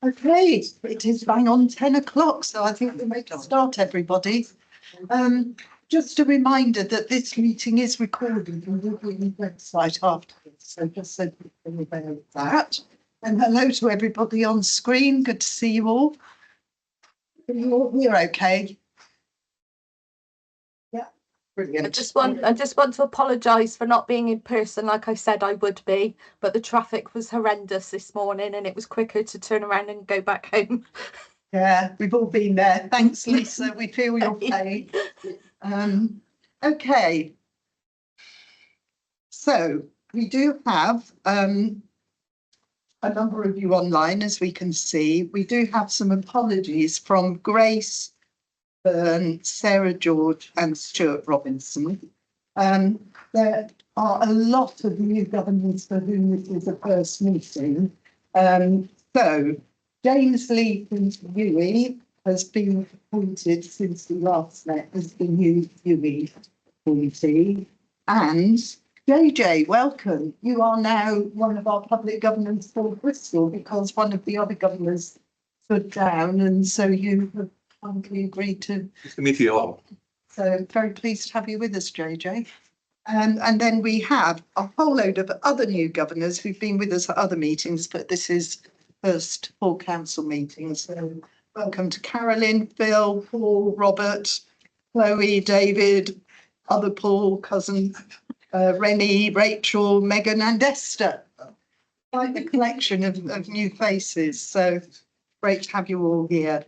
Okay, it is bang on 10 o'clock, so I think we may start, everybody. Just a reminder that this meeting is recorded and will be on the website afterwards, so just so people are aware of that. And hello to everybody on screen, good to see you all. Are you all here okay? Yeah, brilliant. I just want to apologise for not being in person like I said I would be, but the traffic was horrendous this morning and it was quicker to turn around and go back home. Yeah, we've all been there. Thanks, Lisa. We feel your pain. Okay. So we do have a number of you online, as we can see. We do have some apologies from Grace, Byrne, Sarah George and Stuart Robinson. There are a lot of new governors for whom this is a first meeting. So James Lee Huey has been appointed since we last met as the new Huey appointee. And JJ, welcome. You are now one of our public governors for Bristol because one of the other governors stood down, and so you have kindly agreed to. Nice to meet you all. So very pleased to have you with us, JJ. And then we have a whole load of other new governors who've been with us at other meetings, but this is first full council meeting. So welcome to Carolyn, Phil, Paul, Robert, Chloe, David, other Paul, cousin Rennie, Rachel, Megan and Esther. Quite a collection of new faces. So great to have you all here.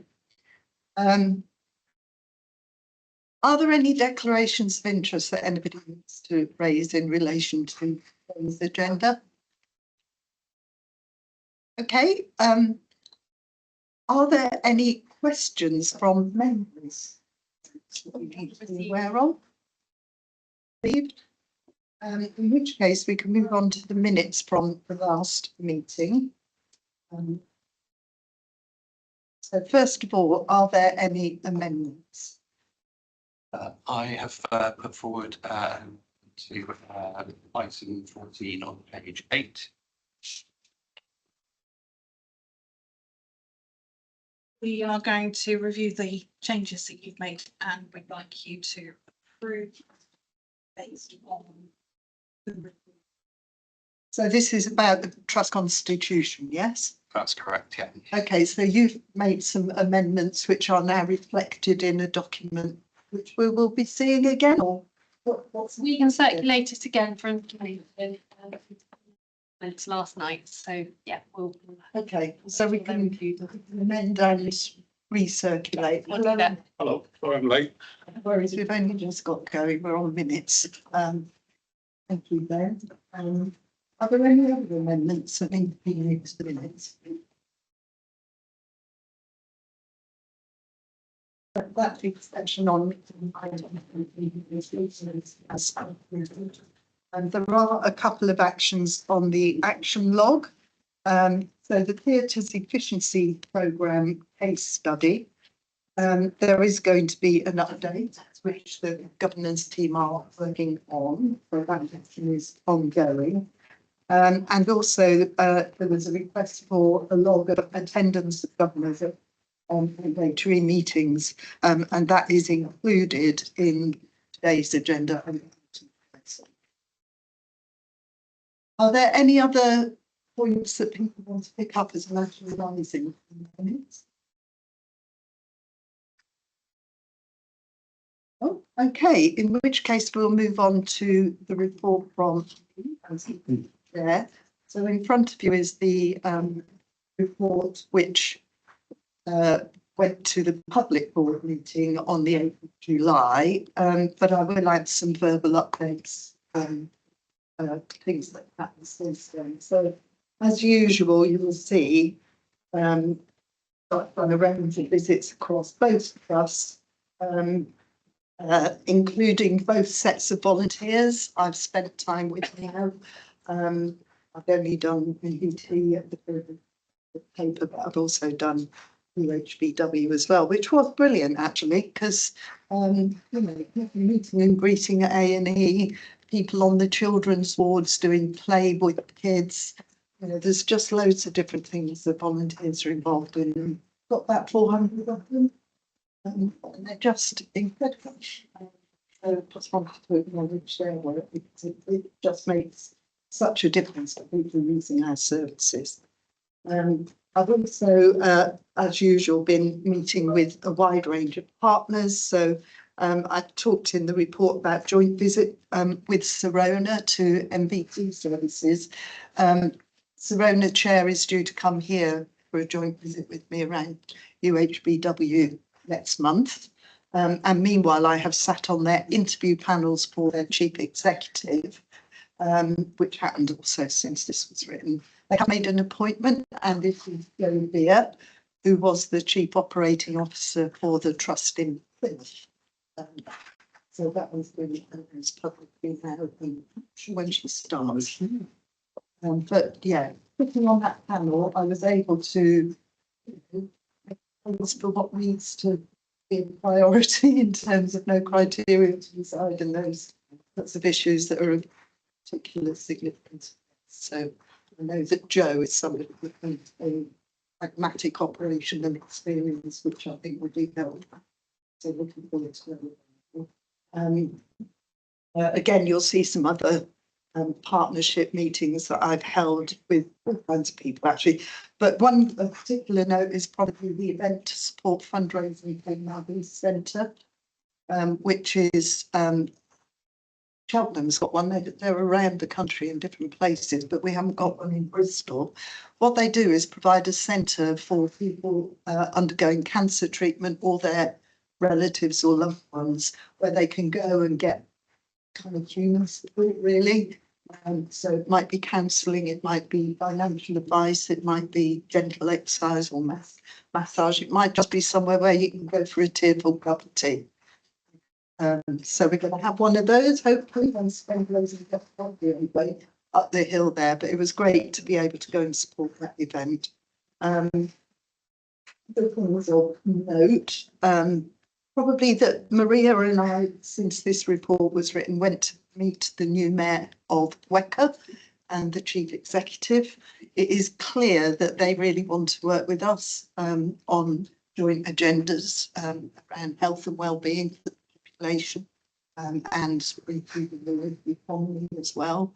Are there any declarations of interest that anybody needs to raise in relation to today's agenda? Okay. Are there any questions from members that we need to be aware of? In which case we can move on to the minutes from the last meeting. So first of all, are there any amendments? I have put forward to item 14 on page 8. We are going to review the changes that you've made and we'd like you to approve based on the report. So this is about the trust constitution, yes? That's correct, yeah. Okay, so you've made some amendments which are now reflected in a document which we will be seeing again, or what's we can circulate it again from minutes last night. So yeah, we'll. Okay, so we can amend and recirculate. Hello, sorry I'm late. Whereas we've only just got going, we're on minutes. Thank you, Ben. Are there any other amendments that need to be made to the minutes? That extension on and there are a couple of actions on the action log. So the Theatres Efficiency Programme case study, there is going to be an update which the governance team are working on, so that action is ongoing. And also there was a request for a log of attendance of governors at regulatory meetings, and that is included in today's agenda. Are there any other points that people want to pick up as matter arising in the minutes? Oh, okay, in which case we'll move on to the report from there. So in front of you is the report which went to the public board meeting on the 8th of July, but I will add some verbal updates, things that happened since then. So as usual, you will see I've done a range of visits across both trusts, including both sets of volunteers I've spent time with now. I've only done UT at the paper, but I've also done UHBW as well, which was brilliant actually, because you know, meeting and greeting at A&E, people on the children's wards doing play with kids, you know, there's just loads of different things that volunteers are involved in. And got about 400 of them, and they're just incredible. So just wanted to acknowledge their work because it just makes such a difference to people using our services. I've also, as usual, been meeting with a wide range of partners. So I talked in the report about joint visit with Sirona to MVP services. Sirona chair is due to come here for a joint visit with me around UHBW next month. And meanwhile, I have sat on their interview panels for their chief executive, which happened also since this was written. They have made an appointment, and this is Joe Beer, who was the chief operating officer for the trust in Plymouth. So that was really announced publicly now, when she starts. But yeah, sitting on that panel, I was able to for what needs to be a priority in terms of no criteria to decide and those sorts of issues that are of particular significance. So I know that Joe is somebody with a pragmatic operation and experience, which I think would be helpful. So looking forward to that. Again, you'll see some other partnership meetings that I've held with all kinds of people actually. But one particular note is probably the event to support fundraising for Malvern Centre, which is Cheltenham's got one. They're around the country in different places, but we haven't got one in Bristol. What they do is provide a centre for people undergoing cancer treatment or their relatives or loved ones, where they can go and get kind of human support, really. So it might be counselling, it might be financial advice, it might be gentle exercise or massage. It might just be somewhere where you can go for a tearful cup of tea. So we're going to have one of those, hopefully, and spend loads of anyway up the hill there. But it was great to be able to go and support that event. The things of note, probably that Maria and I, since this report was written, went to meet the new mayor of Wecker and the chief executive. It is clear that they really want to work with us on joint agendas around health and well-being for the population and improving the local economy as well.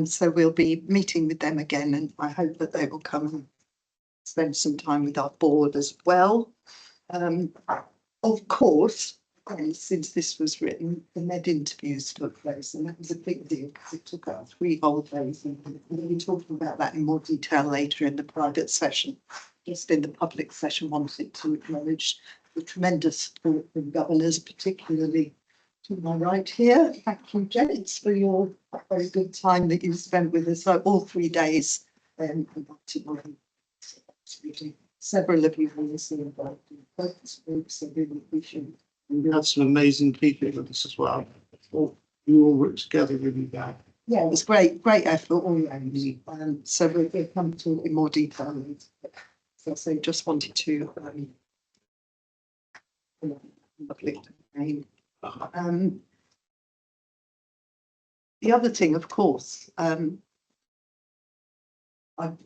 So we'll be meeting with them again, and I hope that they will come and spend some time with our board as well. Of course, again, since this was written, the Med interviews took place, and that was a big deal because it took up 3 whole days. And we'll be talking about that in more detail later in the private session. Just in the public session, wanted to acknowledge the tremendous support from governors, particularly to my right here. Thank you, Jess, for your very good time that you spent with us all 3 days. Several of you will see involved in focus groups, so really appreciate it. We had some amazing people with us as well. You all worked together really well. Yeah, it was great effort all round. So we'll come to in more detail later. So I just wanted to the other thing, of course,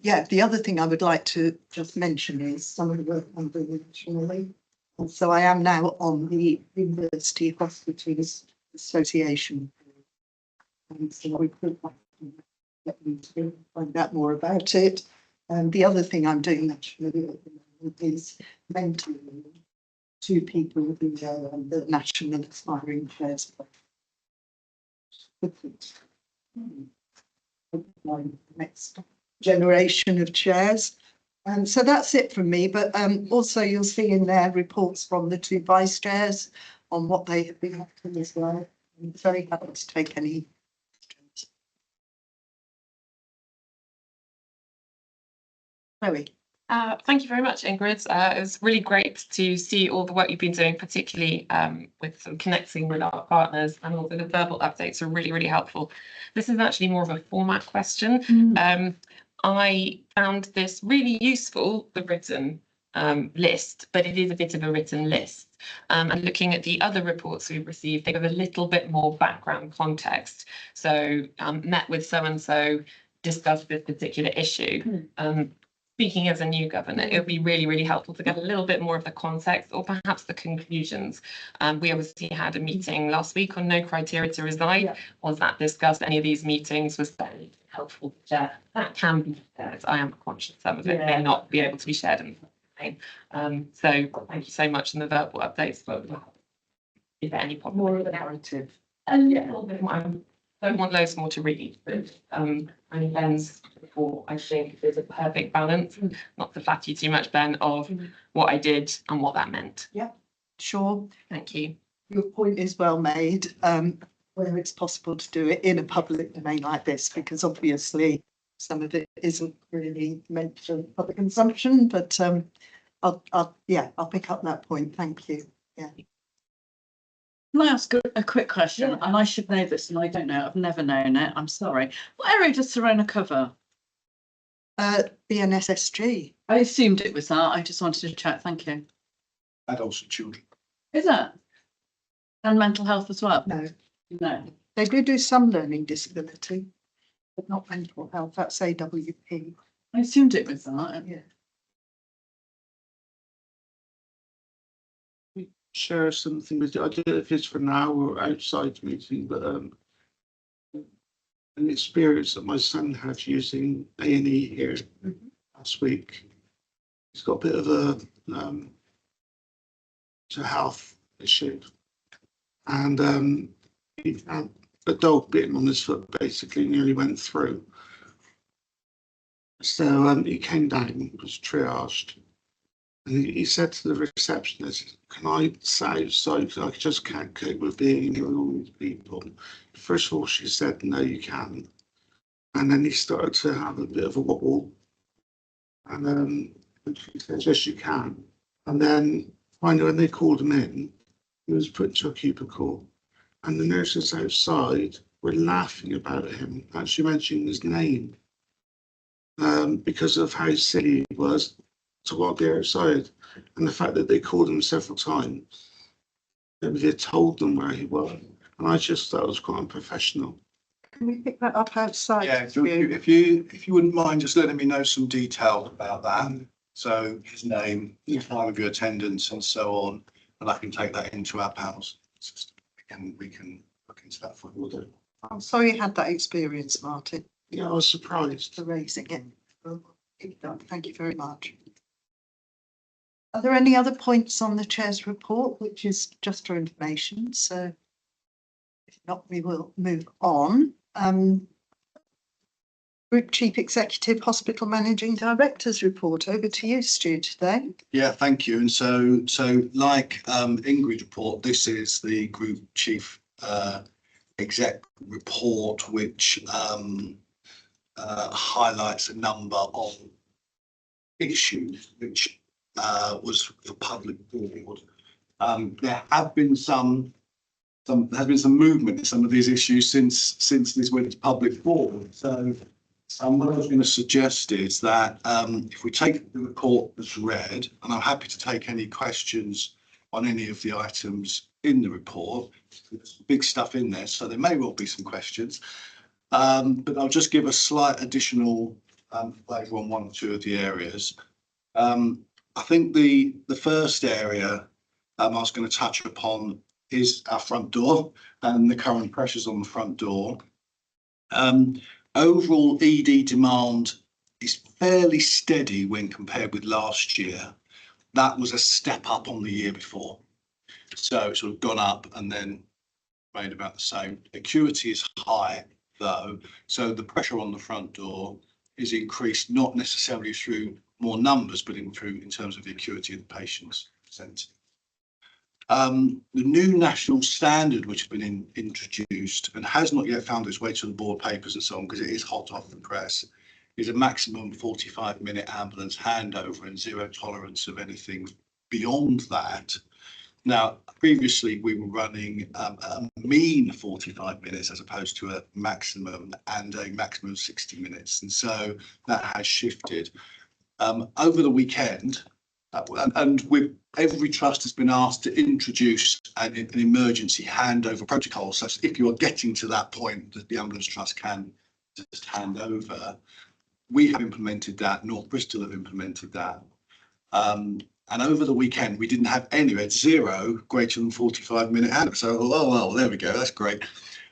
the other thing I would like to just mention is some of the work I'm doing nationally. And so I am now on the University Hospitals Association. And so we could let you to find out more about it. And the other thing I'm doing nationally at the moment is mentoring 2 people who are on the National Aspiring Chairs. Next generation of chairs. And so that's it from me, but also you'll see in there reports from the 2 vice chairs on what they have been up to as well. I'm very happy to take any questions. Chloe. Thank you very much, Ingrid. It was really great to see all the work you've been doing, particularly with sort of connecting with our partners, and also the verbal updates are really, really helpful. This is actually more of a format question. I found this really useful, the written list, but it is a bit of a written list. And looking at the other reports we've received, they give a little bit more background context. So met with so-and-so, discuss this particular issue. Speaking as a new governor, it would be really, really helpful to get a little bit more of the context or perhaps the conclusions. We obviously had a meeting last week on no criteria to resign. Yeah. Was that discussed? Any of these meetings? Was that helpful to share? That can be shared. I am conscious some of it may not be able to be shared in the campaign. So thank you so much in the verbal updates. But is there any problem? More of a narrative. A little bit more. I don't want loads more to read, but and Ben's report, I think, is a perfect balance. Not to flatter you too much, Ben, of what I did and what that meant. Sure, Thank you. your point is well made, where it's possible to do it in a public domain like this, because obviously some of it isn't really meant for public consumption, but I'll pick up that point. Thank you. Can I ask a quick question? And I should know this, and I don't know. I've never known it. I'm sorry. What area does Serona cover? BNSSG. I assumed it was that. I just wanted to check. Thank you. Adults and children. Is it? And mental health as well? No, No. they do some learning disability, but not mental health. That's AWP. I assumed it was that. Yeah. Share something with you. I don't know if it's for now or outside meeting, but an experience that my son had using A&E here last week. He's got a bit of a health issue, and he had a dog bit him on his foot, basically nearly went through. So he came down, was triaged. And he said to the receptionist, "Can I sit outside? Because I just can't cope with being here with all these people." First of all, she said, "No, you can't." And then he started to have a bit of a wobble. And she said, "Yes, you can." And then finally, when they called him in, he was put into a cubicle. And the nurses outside were laughing about him, actually mentioning his name, because of how silly he was to walk there outside, and the fact that they called him several times. Maybe they told them where he was, and I just thought it was quite unprofessional. Can we pick that up outside? Yeah, if you wouldn't mind just letting me know some detail about that. So his name, the time of your attendance and so on, and I can take that into our panels system. We can look into that for you. I'm sorry you had that experience, Martin, Yeah, I was surprised. for raising it. Thank you very much. Are there any other points on the chair's report, which is just for information? So if not, we will move on. Group Chief Executive Hospital Managing Director's report. Over to you, Stu, today. Yeah, thank you. And so like Ingrid's report, this is the Group Chief Exec report, which highlights a number of issues which was for public board. There have been some movement in some of these issues since this went to public board. So what I was going to suggest is that if we take the report as read, and I'm happy to take any questions on any of the items in the report. There's big stuff in there, so there may well be some questions. But I'll just give a slight additional flavour on one or two of the areas. I think the first area I was going to touch upon is our front door and the current pressures on the front door. Overall ED demand is fairly steady when compared with last year. That was a step up on the year before. So it's sort of gone up and then remained about the same. Acuity is high though, so the pressure on the front door is increased, not necessarily through more numbers, but in terms of the acuity of the patients presenting. The new national standard, which has been introduced and has not yet found its way to the board papers and so on, because it is hot off the press, is a maximum 45-minute ambulance handover and zero tolerance of anything beyond that. Now, previously we were running a mean 45 minutes as opposed to a maximum and a maximum of 60 minutes. And so that has shifted. Over the weekend, and with every trust has been asked to introduce an emergency handover protocol, such that if you are getting to that point, that the ambulance trust can just hand over. We have implemented that, North Bristol have implemented that. And over the weekend, we didn't have any, we had 0 greater than 45-minute handover. So, oh, well, there we go, that's great.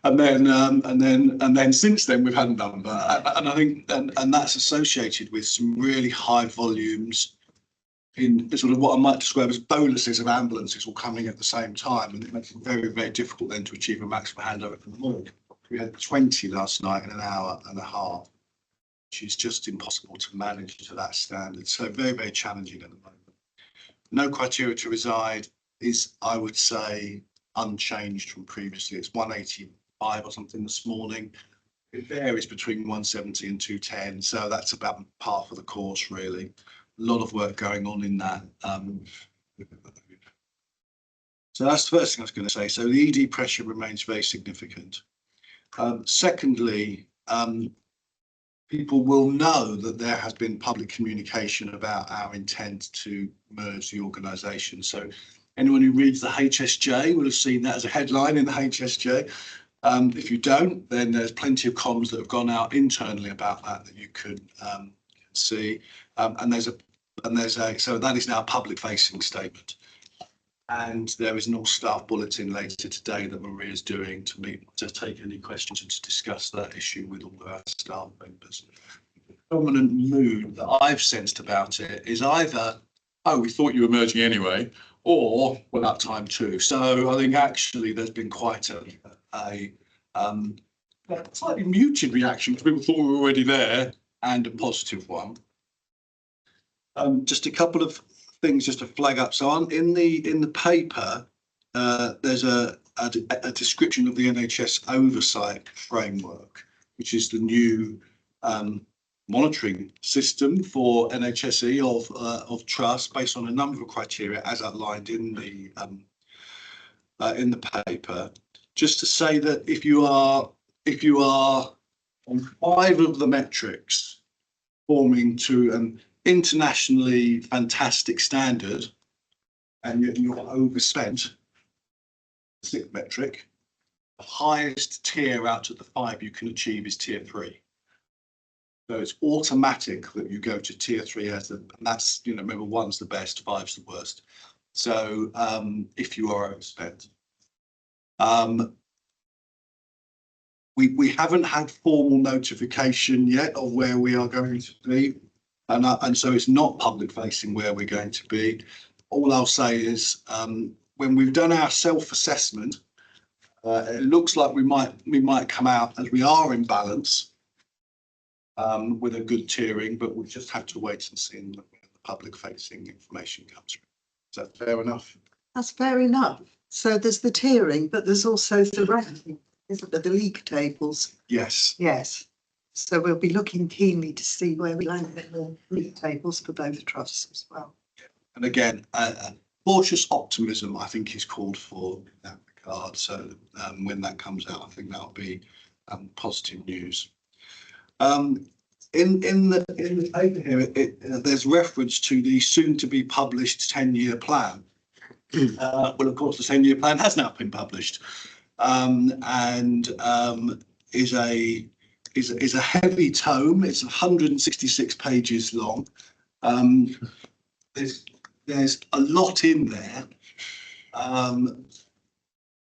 And then since then, we've had a number. And I think, and that's associated with some really high volumes in sort of what I might describe as boluses of ambulances all coming at the same time. And it makes it very, very difficult then to achieve a maximum handover from the morgue. We had 20 last night in an hour and a half, which is just impossible to manage to that standard. So very, very challenging at the moment. No criteria to reside is, I would say, unchanged from previously. It's 185 or something this morning. It varies between 170 and 210. So that's about par for the course, really. A lot of work going on in that. So that's the first thing I was going to say. So the ED pressure remains very significant. Secondly, people will know that there has been public communication about our intent to merge the organisation. So anyone who reads the HSJ will have seen that as a headline in the HSJ. If you don't, then there's plenty of comms that have gone out internally about that you could see. So that is now a public facing statement. And there is an all staff bulletin later today that Maria's doing to take any questions and to discuss that issue with all of our staff members. The dominant mood that I've sensed about it is either, oh, we thought you were merging anyway, or well, that time too. So I think actually there's been quite a slightly muted reaction because people thought we were already there, and a positive one. Just a couple of things just to flag up. So in the paper, there's a description of the NHS oversight framework, which is the new monitoring system for NHSE of trust based on a number of criteria as outlined in the paper. Just to say that if you are on 5 of the metrics forming to an internationally fantastic standard, and you're overspent, the 6th metric, the highest tier out of the 5 you can achieve is tier 3. So it's automatic that you go to tier 3 and that's, remember, 1's the best, 5's the worst. So if you are overspent. We haven't had formal notification yet of where we are going to be. And so it's not public facing where we're going to be. All I'll say is when we've done our self-assessment, it looks like we might come out as we are in balance with a good tiering, but we'll just have to wait and see when the public facing information comes through. Is that fair enough? That's fair enough. So there's the tiering, but there's also the ranking, isn't there? The league tables. Yes. Yes. So we'll be looking keenly to see where we land in the league tables for both trusts as well. And again, cautious optimism, I think, is called for in that regard. So when that comes out, I think that'll be positive news. In the paper here, there's reference to the soon-to-be published 10-year plan. Well, of course, the 10-year plan has now been published, and is a heavy tome. It's 166 pages long. There's a lot in there.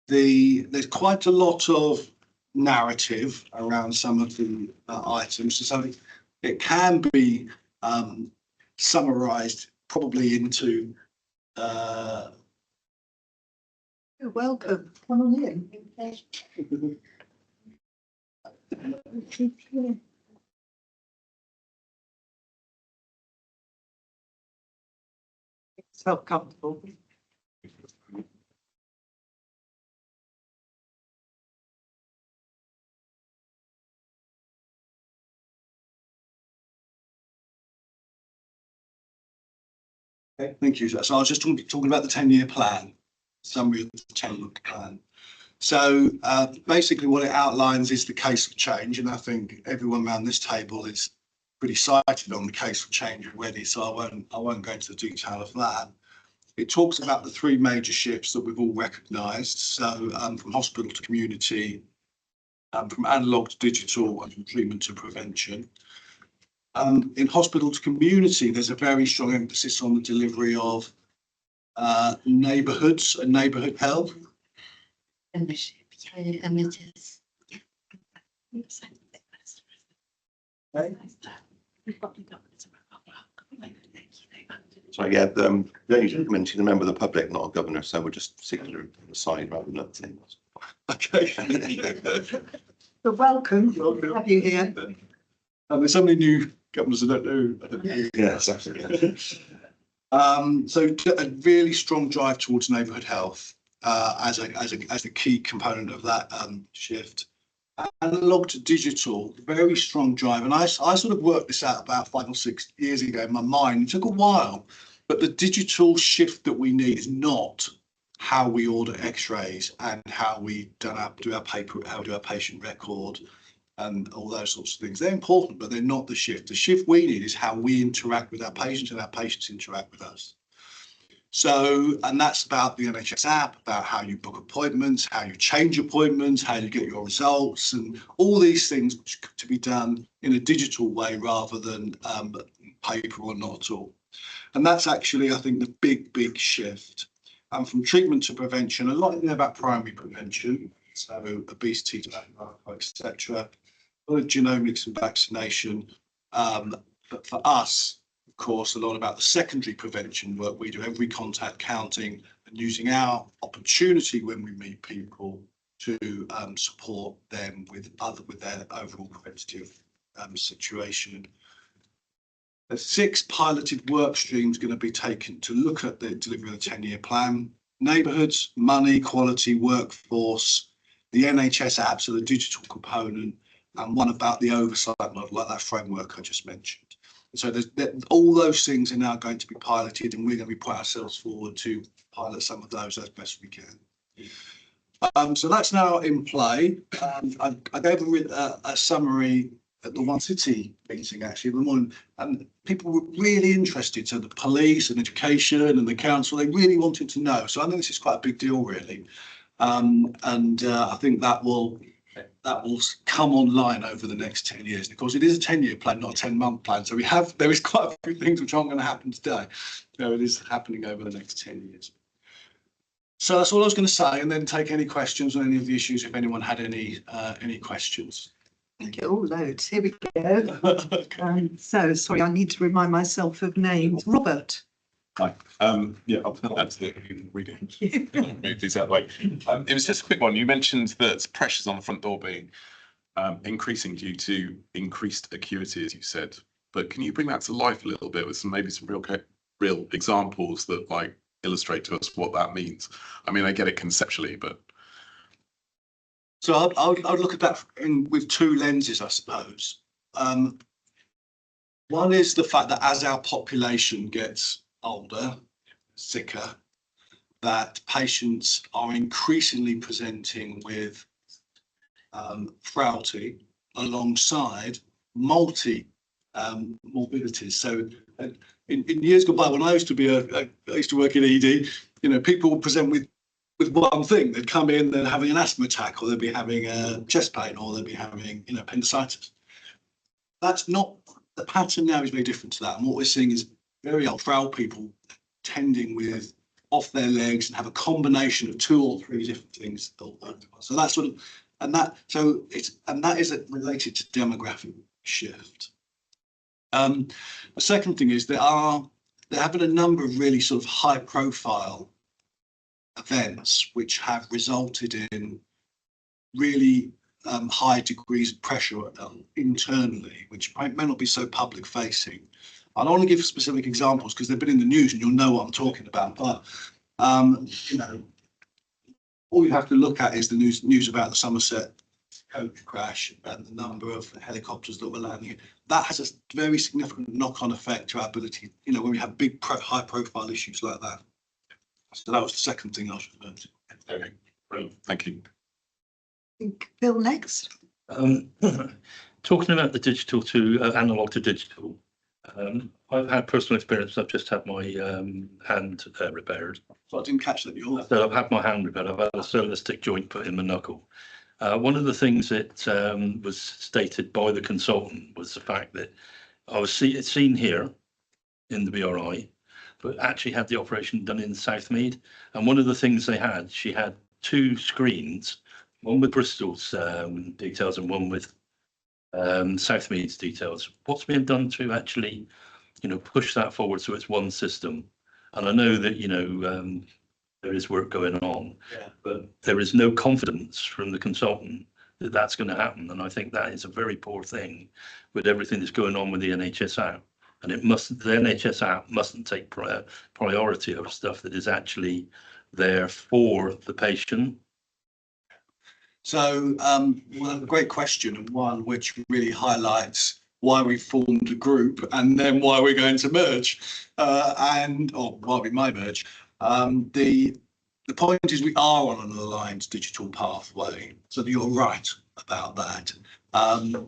There's quite a lot of narrative around some of the items, so it can be summarised probably into. You're welcome. Come on in. So comfortable. Okay, thank you. So I was just talking about the 10-year plan, summary of the 10-year plan. So basically what it outlines is the case for change, and I think everyone around this table is pretty cited on the case for change already, so I won't go into the detail of that. It talks about the 3 major shifts that we've all recognised, so from hospital to community, from analog to digital and from treatment to prevention. In hospital to community, there's a very strong emphasis on the delivery of neighbourhoods and neighbourhood health. So yeah, the mentioned a member of the public, not a governor, so we'll just sit to the side rather than other things. Okay. But welcome, have you here. There's so many new governors I don't know. Yes, absolutely. So a really strong drive towards neighbourhood health as a key component of that shift. Analog to digital, very strong drive. And I sort of worked this out about 5 or 6 years ago in my mind. It took a while, but the digital shift that we need is not how we order x-rays and how we do our paper, how we do our patient record and all those sorts of things. They're important, but they're not the shift. The shift we need is how we interact with our patients and our patients interact with us. So, and that's about the NHS app, about how you book appointments, how you change appointments, how you get your results, and all these things to be done in a digital way rather than paper or not at all. And that's actually, I think, the big shift. And from treatment to prevention, a lot about primary prevention, so obesity, tobacco, etc. A lot of genomics and vaccination. But for us, of course, a lot about the secondary prevention work we do, every contact counting and using our opportunity when we meet people to support them with their overall preventative situation. There's 6 piloted work streams going to be taken to look at the delivery of the 10-year plan: neighbourhoods, money, quality, workforce, the NHS apps, so the digital component, and one about the oversight model, like that framework I just mentioned. So all those things are now going to be piloted, and we're going to be putting ourselves forward to pilot some of those as best we can. So that's now in play. I gave a summary at the One City meeting actually in the morning, and people were really interested. So the police and education and the council, they really wanted to know. So I think this is quite a big deal, really. I think that will come online over the next 10 years. And of course, it is a 10-year plan, not a 10-month plan. So there is quite a few things which aren't going to happen today. It is happening over the next 10 years. So that's all I was going to say, and then take any questions on any of the issues if anyone had any questions. Thank you. Oh, loads. Here we go. So, sorry, I need to remind myself of names. Robert. Hi. Yeah, I'll add to the reading. Move these out of the way. It was just a quick one. You mentioned that pressures on the front door being increasing due to increased acuity, as you said. But can you bring that to life a little bit with some real examples that like illustrate to us what that means? I mean, I get it conceptually, but. So I would look at that with 2 lenses, I suppose. One is the fact that as our population gets older, sicker, that patients are increasingly presenting with frailty alongside morbidities. So in years gone by, when I used to work in ED, people would present with one thing. They'd come in, they're having an asthma attack, or they'd be having chest pain, or they'd be having appendicitis. That's not the pattern now. Is very different to that, and what we're seeing is very old, frail people tending with off their legs and have a combination of 2 or 3 different things. So that's sort of, that is related to demographic shift. The second thing is they're having a number of really sort of high profile events which have resulted in really high degrees of pressure internally, which may not be so public facing. I don't want to give specific examples because they've been in the news and you'll know what I'm talking about. But all you have to look at is the news about the Somerset coach crash and the number of helicopters that were landing. That has a very significant knock-on effect to our ability, when we have big high-profile issues like that. So that was the second thing I was referring to. Okay, brilliant. Thank you. Bill, next. Talking about the digital to analog to digital, I've had personal experience. I've just had my hand repaired. So I didn't catch that. So I've had my hand repaired. I've had a solar stick joint put in my knuckle. One of the things that was stated by the consultant was the fact that I was seen here in the BRI, but actually had the operation done in Southmead. And one of the things she had 2 screens, one with Bristol's details and one with Southmead's details. What's being done to actually, push that forward so it's one system? And I know that, there is work going on, but there is no confidence from the consultant that that's going to happen. And I think that is a very poor thing with everything that's going on with the NHS app. And the NHS app mustn't take priority over stuff that is actually there for the patient. So, well, a great question, and one which really highlights why we formed a group and then why we're going to merge, or why we might merge. The point is we are on an aligned digital pathway, so you're right about that.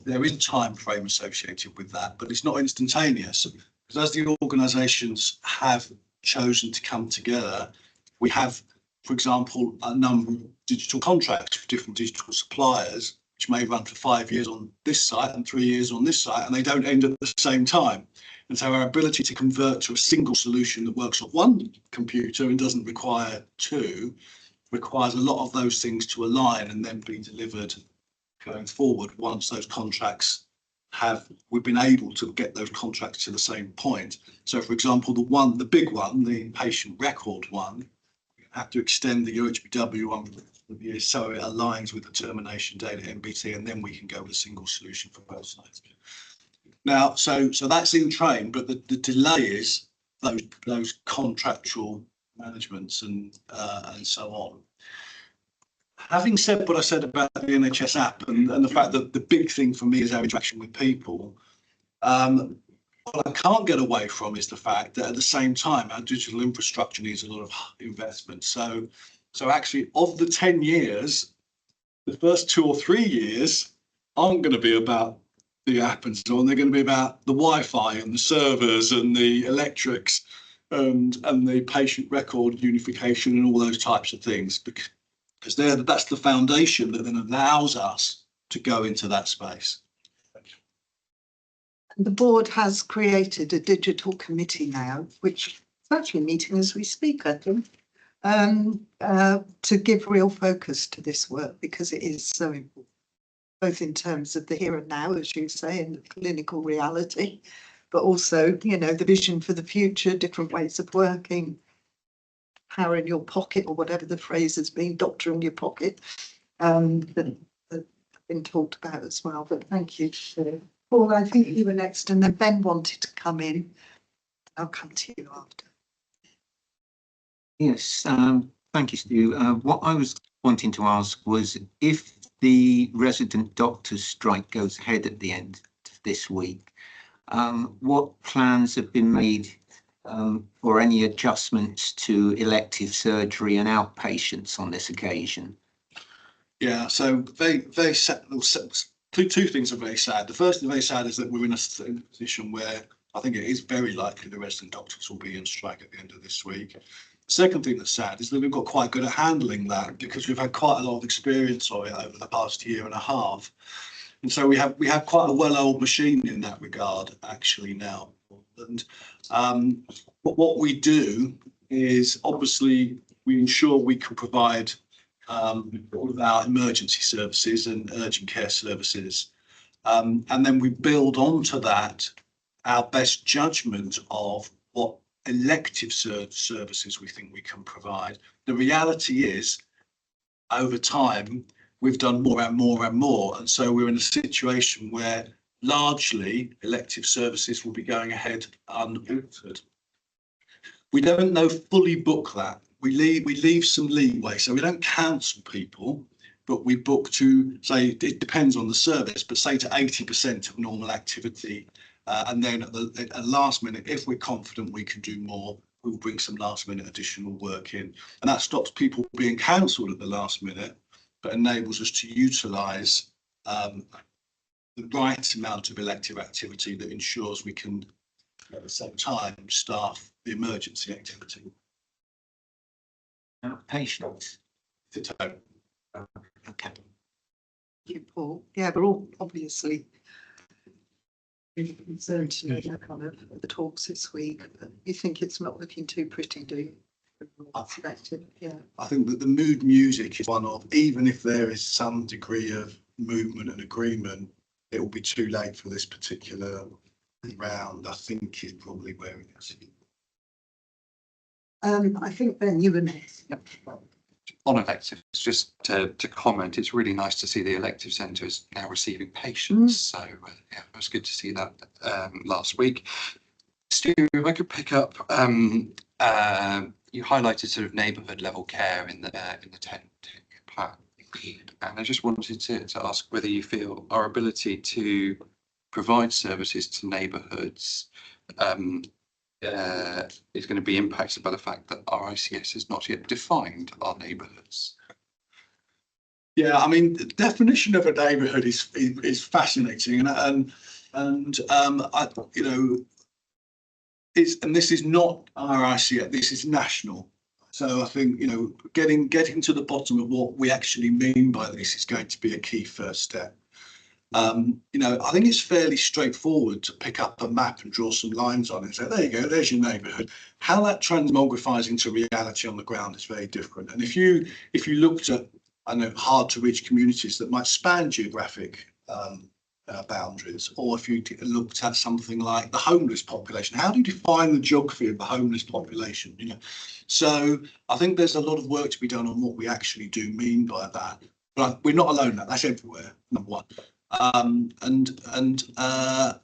There is a time frame associated with that, but it's not instantaneous, because as the organisations have chosen to come together, we have, for example, a number of digital contracts for different digital suppliers, which may run for 5 years on this site and 3 years on this site, and they don't end at the same time. And so our ability to convert to a single solution that works on one computer and doesn't require 2 requires a lot of those things to align and then be delivered going forward once those contracts we've been able to get those contracts to the same point. So, for example, the big one, the patient record one, we have to extend the UHBW one so it aligns with the termination data MBT, and then we can go with a single solution for both sides. Now, so that's in train, but the delay is those contractual managements and so on. Having said what I said about the NHS app and the fact that the big thing for me is our interaction with people, what I can't get away from is the fact that at the same time our digital infrastructure needs a lot of investment. So actually, of the 10 years, the first 2 or 3 years aren't going to be about the app and so on. They're going to be about the Wi-Fi and the servers and the electrics and the patient record unification and all those types of things, because that's the foundation that then allows us to go into that space. The board has created a digital committee now, which is actually meeting as we speak, I think, to give real focus to this work, because it is so important, both in terms of the here and now, as you say, and the clinical reality, but also, the vision for the future, different ways of working, power in your pocket, or whatever the phrase has been, doctor in your pocket, that have been talked about as well. But thank you. Paul, I think you were next, and then Ben wanted to come in. I'll come to you after. Yes, thank you, Stu. What I was wanting to ask was, if the resident doctors' strike goes ahead at the end of this week, what plans have been made or any adjustments to elective surgery and outpatients on this occasion? Yeah, so very sad. Two things are very sad. The first thing very sad is that we're in a position where I think it is very likely the resident doctors will be on strike at the end of this week. The second thing that's sad is that we've got quite good at handling that, because we've had quite a lot of experience of it over the past year and a half. And so we have quite a well-oiled machine in that regard, actually, now. And what we do is, obviously, we ensure we can provide all of our emergency services and urgent care services. And then we build onto that our best judgment of what elective services we think we can provide. The reality is, over time, we've done more and more and more. And so we're in a situation where largely elective services will be going ahead unaltered. We don't fully book that. We leave some leeway. So we don't cancel people, but we book to, say, it depends on the service, but say to 80% of normal activity. And then at the last minute, if we're confident we can do more, we'll bring some last minute additional work in. And that stops people being cancelled at the last minute, but enables us to utilise the right amount of elective activity that ensures we can, at the same time, staff the emergency activity. Outpatients? Okay. Thank you, Paul. Yeah, we're all obviously really concerned to know the kind of the talks this week. But you think it's not looking too pretty, do you? Yeah. I think that the mood music is one of, even if there is some degree of movement and agreement, it will be too late for this particular round, I think is probably where it is. I think Ben, you were next. On electives, just to comment, it's really nice to see the elective centre is now receiving patients. So yeah, it was good to see that last week. Stu, if I could pick up, you highlighted sort of neighbourhood level care in the 10-year plan, and I just wanted to ask whether you feel our ability to provide services to neighbourhoods is going to be impacted by the fact that our ICS has not yet defined our neighbourhoods. Yeah, I mean, the definition of a neighbourhood is fascinating, and I, you know, and this is not our ICS, this is national. So I think, you know, getting to the bottom of what we actually mean by this is going to be a key first step. You know, I think it's fairly straightforward to pick up a map and draw some lines on it and say, there you go, there's your neighbourhood. How that transmogrifies into reality on the ground is very different. And if you looked at, I know, hard to reach communities that might span geographic boundaries, or if you looked at something like the homeless population, how do you define the geography of the homeless population? You know, so I think there's a lot of work to be done on what we actually do mean by that. But we're not alone. That's everywhere. Number one. And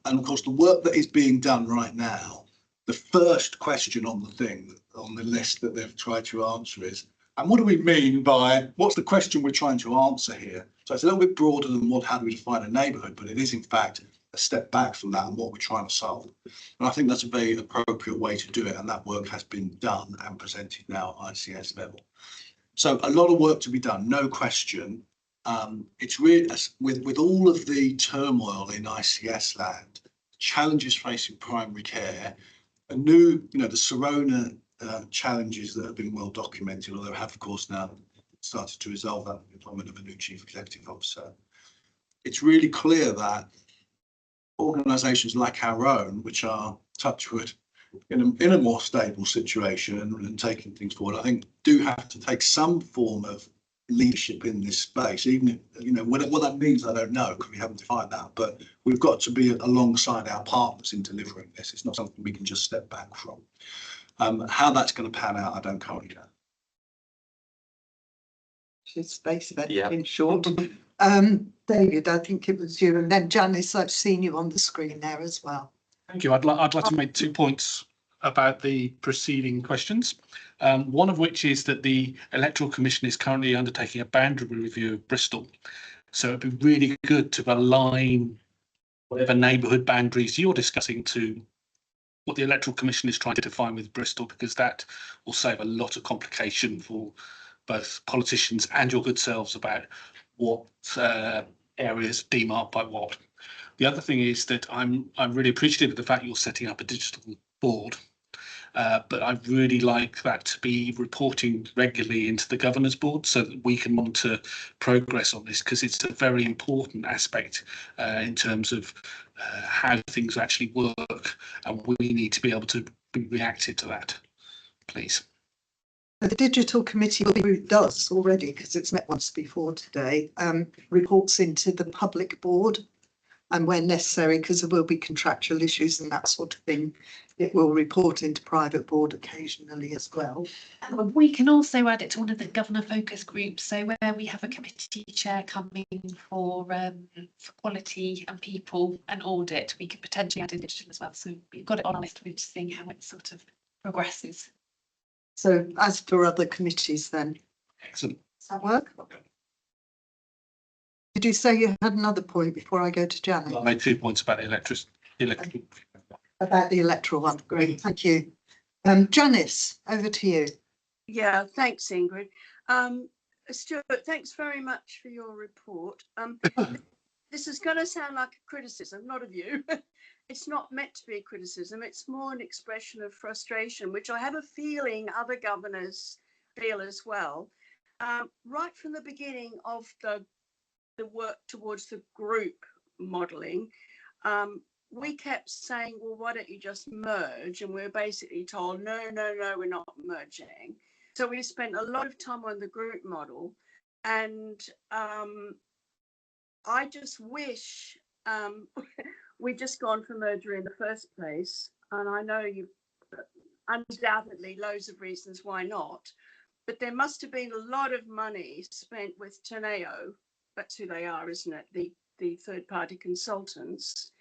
of course, the work that is being done right now, the first question on the list that they've tried to answer is, and what do we mean by, what's the question we're trying to answer here? So it's a little bit broader than how do we define a neighbourhood, but it is in fact a step back from that and what we're trying to solve. And I think that's a very appropriate way to do it, and that work has been done and presented now at ICS level. So a lot of work to be done, no question. It's really, with all of the turmoil in ICS land, challenges facing primary care, a new, you know, the Sirona challenges that have been well documented, although have of course now started to resolve that with the appointment of a new chief executive officer. It's really clear that organisations like our own, which are touchwood in a more stable situation and taking things forward, I think do have to take some form of leadership in this space. Even if, you know, what that means, I don't know, because we haven't defined that, but we've got to be alongside our partners in delivering this. It's not something we can just step back from. How that's going to pan out, I don't currently know. Space in short. David, I think it was you, and then Janice, I've seen you on the screen there as well. Thank you. I'd like to make 2 points about the preceding questions. One of which is that the Electoral Commission is currently undertaking a boundary review of Bristol. So it'd be really good to align whatever neighbourhood boundaries you're discussing to what the Electoral Commission is trying to define with Bristol, because that will save a lot of complication for both politicians and your good selves about what areas demarc by what. The other thing is that I'm really appreciative of the fact you're setting up a digital board, but I really like that to be reporting regularly into the governors board so that we can monitor progress on this, because it's a very important aspect in terms of how things actually work, and we need to be able to be reactive to that, please. The digital committee does already, because it's met once before today, reports into the public board, and when necessary, because there will be contractual issues and that sort of thing, it will report into private board occasionally as well. We can also add it to one of the governor focus groups, so where we have a committee chair coming for quality and people and audit, we could potentially add in digital as well. So we've got it on our list, we're just seeing how it sort of progresses. So as for other committees then. Excellent. Does that work? Did you say you had another point before I go to Janet? I made 2 points about the electoral. About the electoral one. Great, thank you. Janice, over to you. Yeah, thanks, Ingrid. Stuart, thanks very much for your report. This is going to sound like a criticism, not of you. It's not meant to be a criticism. It's more an expression of frustration, which I have a feeling other governors feel as well. Right from the beginning of the the work towards the group modelling, we kept saying, well, why don't you just merge? And we were basically told, no, we're not merging. So we spent a lot of time on the group model, and I just wish we'd just gone for merger in the first place. And I know you've undoubtedly loads of reasons why not, but there must have been a lot of money spent with Teneo. That's who they are, isn't it? The third-party consultants,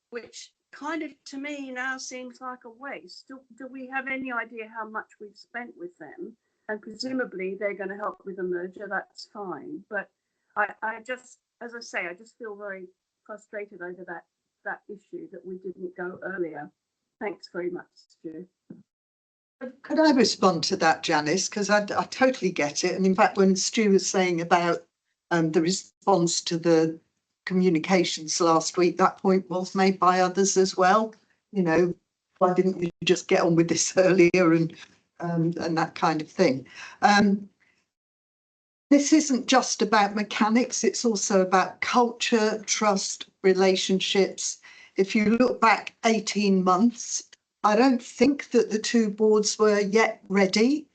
which kind of to me now seems like a waste. Do we have any idea how much we've spent with them? And presumably they're going to help with the merger. That's fine, but I just, as I say, I just feel very frustrated over that issue that we didn't go earlier. Thanks very much, Stu. Could I respond to that, Janice? Because I totally get it. And in fact, when Stu was saying about the response to the communications last week, that point was made by others as well. You know, why didn't you just get on with this earlier and that kind of thing? This isn't just about mechanics, it's also about culture, trust, relationships. If you look back 18 months, I don't think that the two boards were yet ready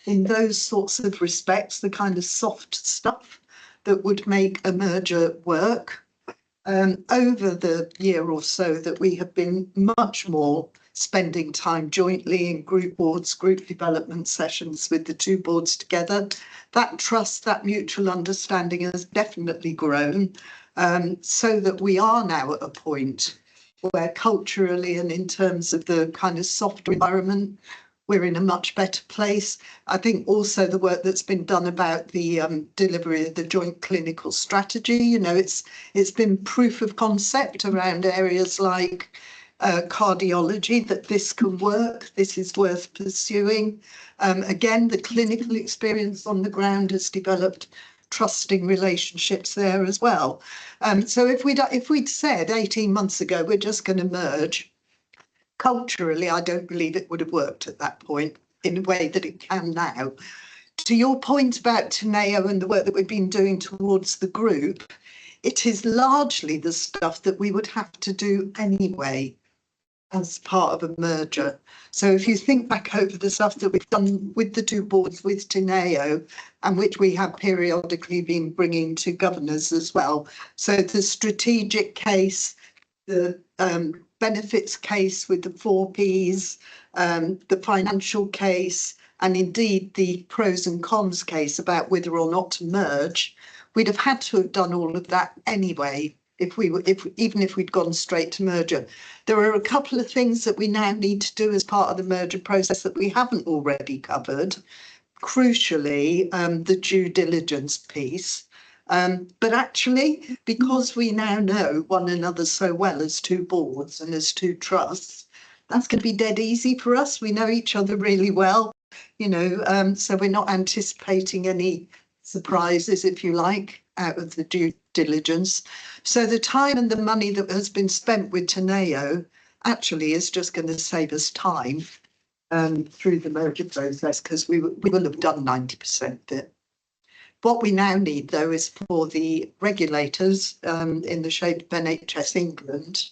in those sorts of respects, the kind of soft stuff that would make a merger work. Over the year or so that we have been much more spending time jointly in group boards, group development sessions with the two boards together. That trust, that mutual understanding has definitely grown, so that we are now at a point where culturally and in terms of the kind of soft environment, we're in a much better place. I think also the work that's been done about the delivery of the joint clinical strategy, you know, it's been proof of concept around areas like cardiology, that this can work, this is worth pursuing. Again, the clinical experience on the ground has developed trusting relationships there as well. So if we'd said 18 months ago, we're just going to merge, culturally, I don't believe it would have worked at that point in a way that it can now. To your point about Teneo and the work that we've been doing towards the group, it is largely the stuff that we would have to do anyway as part of a merger. So if you think back over the stuff that we've done with the two boards with Teneo, and which we have periodically been bringing to governors as well. So the strategic case, the benefits case with the 4 Ps, the financial case, and indeed the pros and cons case about whether or not to merge, we'd have had to have done all of that anyway, even if we'd gone straight to merger. There are a couple of things that we now need to do as part of the merger process that we haven't already covered. Crucially, the due diligence piece. But actually, because we now know one another so well as two boards and as two trusts, that's going to be dead easy for us. We know each other really well, you know, so we're not anticipating any surprises, if you like, out of the due diligence. So the time and the money that has been spent with Teneo actually is just going to save us time through the merger process, because we will have done 90% of it. What we now need, though, is for the regulators in the shape of NHS England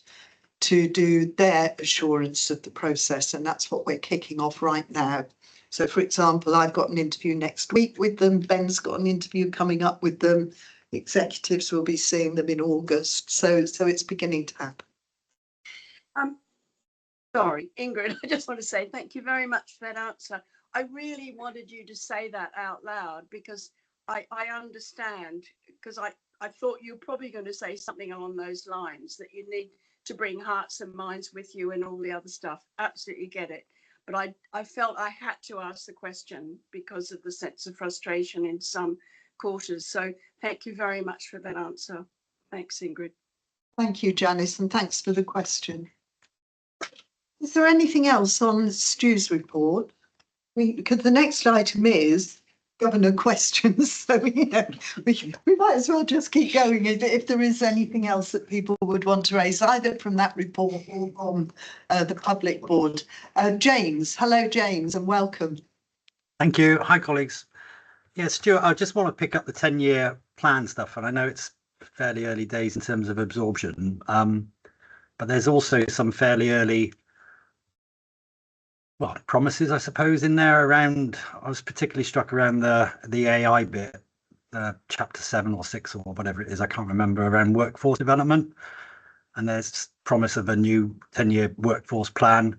to do their assurance of the process, and that's what we're kicking off right now. So, for example, I've got an interview next week with them. Ben's got an interview coming up with them. Executives will be seeing them in August. So it's beginning to happen. Sorry, Ingrid, I just want to say thank you very much for that answer. I really wanted you to say that out loud, because I understand, because I thought you were probably going to say something along those lines, that you need to bring hearts and minds with you and all the other stuff. Absolutely get it. But I felt I had to ask the question because of the sense of frustration in some quarters. So thank you very much for that answer. Thanks, Ingrid. Thank you, Janice, and thanks for the question. Is there anything else on Stu's report? Because the next item is governor questions, so we might as well just keep going if there is anything else that people would want to raise, either from that report or from the public board. James, hello James, and welcome. Thank you. Hi colleagues. Yeah, Stuart, I just want to pick up the 10-year plan stuff, and I know it's fairly early days in terms of absorption, but there's also some fairly early, well, promises, I suppose, in there around. I was particularly struck around the AI bit, chapter 7 or 6 or whatever it is, I can't remember, around workforce development. And there's promise of a new 10-year workforce plan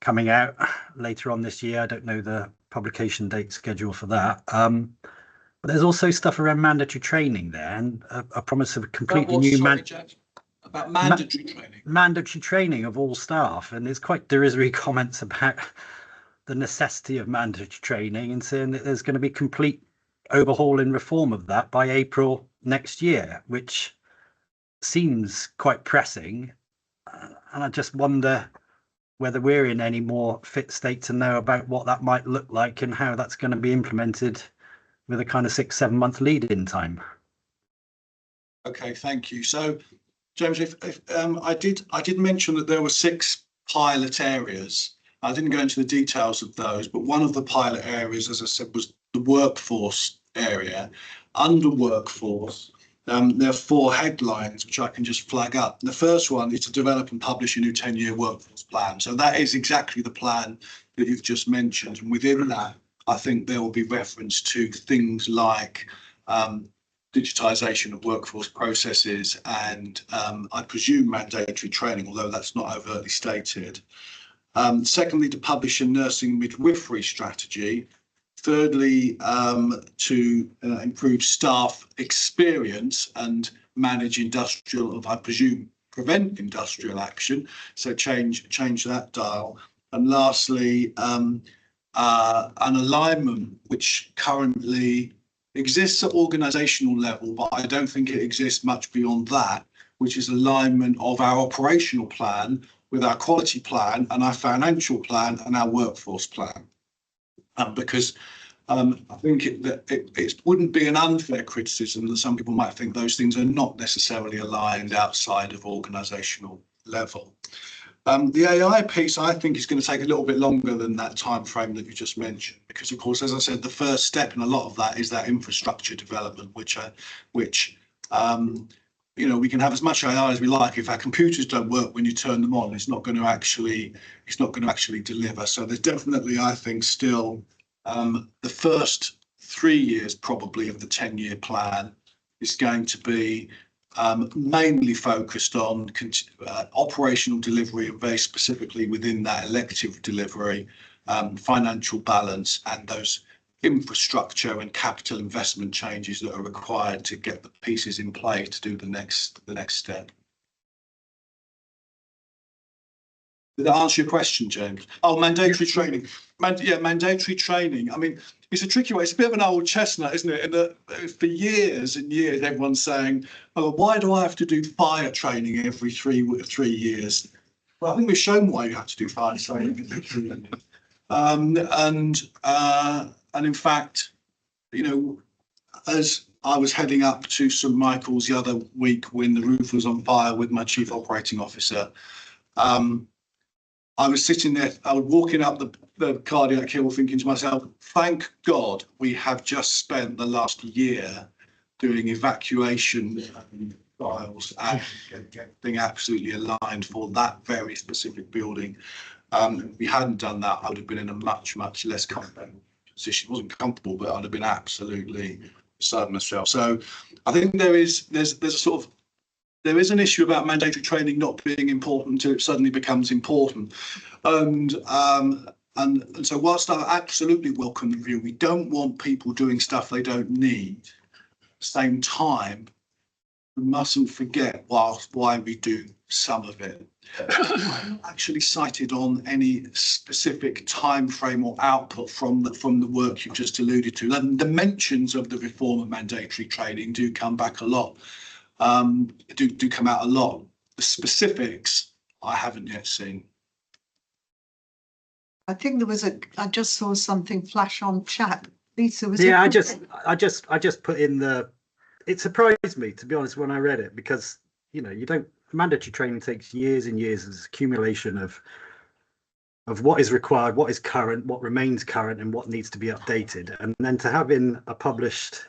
coming out later on this year. I don't know the publication date schedule for that. But there's also stuff around mandatory training there, and a promise of a completely new about mandatory training. Mandatory training of all staff, and there's quite derisory comments about the necessity of mandatory training and saying that there's going to be complete overhaul and reform of that by April next year, which seems quite pressing. And I just wonder whether we're in any more fit state to know about what that might look like and how that's going to be implemented with a kind of 6-7 month lead in time. Okay, thank you. So, James, if I did mention that there were 6 pilot areas. I didn't go into the details of those, but one of the pilot areas, as I said, was the workforce area. Under workforce, there are 4 headlines which I can just flag up. The first one is to develop and publish a new 10-year workforce plan. So that is exactly the plan that you've just mentioned. And within that, I think there will be reference to things like digitisation of workforce processes and I presume mandatory training, although that's not overtly stated. Secondly, to publish a nursing midwifery strategy. Thirdly, to improve staff experience and manage industrial, I presume, prevent industrial action. So change that dial. And lastly, an alignment which currently exists at organisational level, but I don't think it exists much beyond that, which is alignment of our operational plan with our quality plan and our financial plan and our workforce plan. Because I think it wouldn't be an unfair criticism that some people might think those things are not necessarily aligned outside of organisational level. The AI piece, I think, is going to take a little bit longer than that time frame that you just mentioned, because, of course, as I said, the first step in a lot of that is that infrastructure development, which you know, we can have as much AI as we like. If our computers don't work when you turn them on, it's not going to actually deliver. So there's definitely, I think, still the first 3 years probably of the 10-year plan is going to be mainly focused on operational delivery, and very specifically within that elective delivery, financial balance, and those infrastructure and capital investment changes that are required to get the pieces in play to do the next step. Did that answer your question, James? Oh, mandatory training. Mandatory training. I mean, it's a tricky one. It's a bit of an old chestnut, isn't it? And for years and years, everyone's saying, "Oh, why do I have to do fire training every 3 years?" Well, I think we've shown why you have to do fire training. And in fact, you know, as I was heading up to St Michael's the other week when the roof was on fire with my chief operating officer, I was sitting there, I was walking up the cardiac hill thinking to myself, thank God we have just spent the last year doing evacuation trials and getting absolutely aligned for that very specific building. If we hadn't done that, I would have been in a much less comfortable position. It wasn't comfortable, but I'd have been absolutely beside myself. So I think there's a sort of, there is an issue about mandatory training not being important until it suddenly becomes important. And so whilst I absolutely welcome the view, we don't want people doing stuff they don't need. At the same time, we mustn't forget why we do some of it. I'm not actually cited on any specific time frame or output from the work you've just alluded to. And the mentions of the reform of mandatory training do come back a lot. Do come out a lot. The specifics I haven't yet seen. I think there was I just saw something flash on chat. Lisa, was I just put in it surprised me, to be honest, when I read it, because, you know, mandatory training takes years and years of accumulation of what is required, what is current, what remains current, and what needs to be updated. And then to have in a published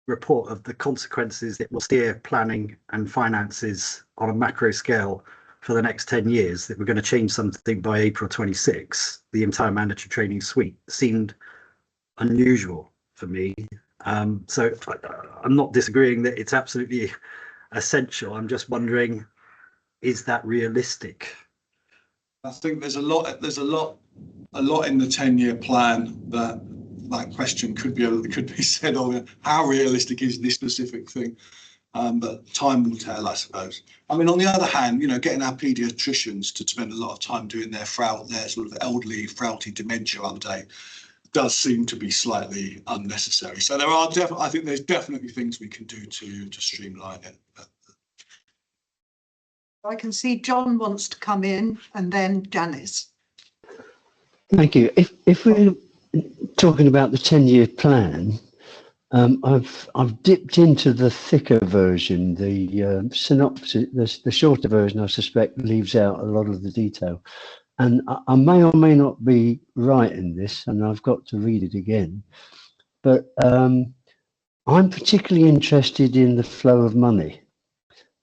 report of the consequences it will steer planning and finances on a macro scale for the next 10 years, that we're going to change something by April 26, the entire mandatory training suite, seemed unusual for me. So I'm not disagreeing that it's absolutely essential. I'm just wondering, is that realistic? I think there's a lot in the 10-year plan that question could be said on how realistic is this specific thing. But time will tell, I suppose. I mean, on the other hand, you know, getting our paediatricians to spend a lot of time doing their sort of elderly frailty dementia update does seem to be slightly unnecessary. So there are I think there's definitely things we can do to streamline it. I can see John wants to come in, and then Janice. Thank you. If we're talking about the 10-year plan, I've dipped into the thicker version. The synopsis, the shorter version, I suspect, leaves out a lot of the detail. And I may or may not be right in this, and I've got to read it again. But I'm particularly interested in the flow of money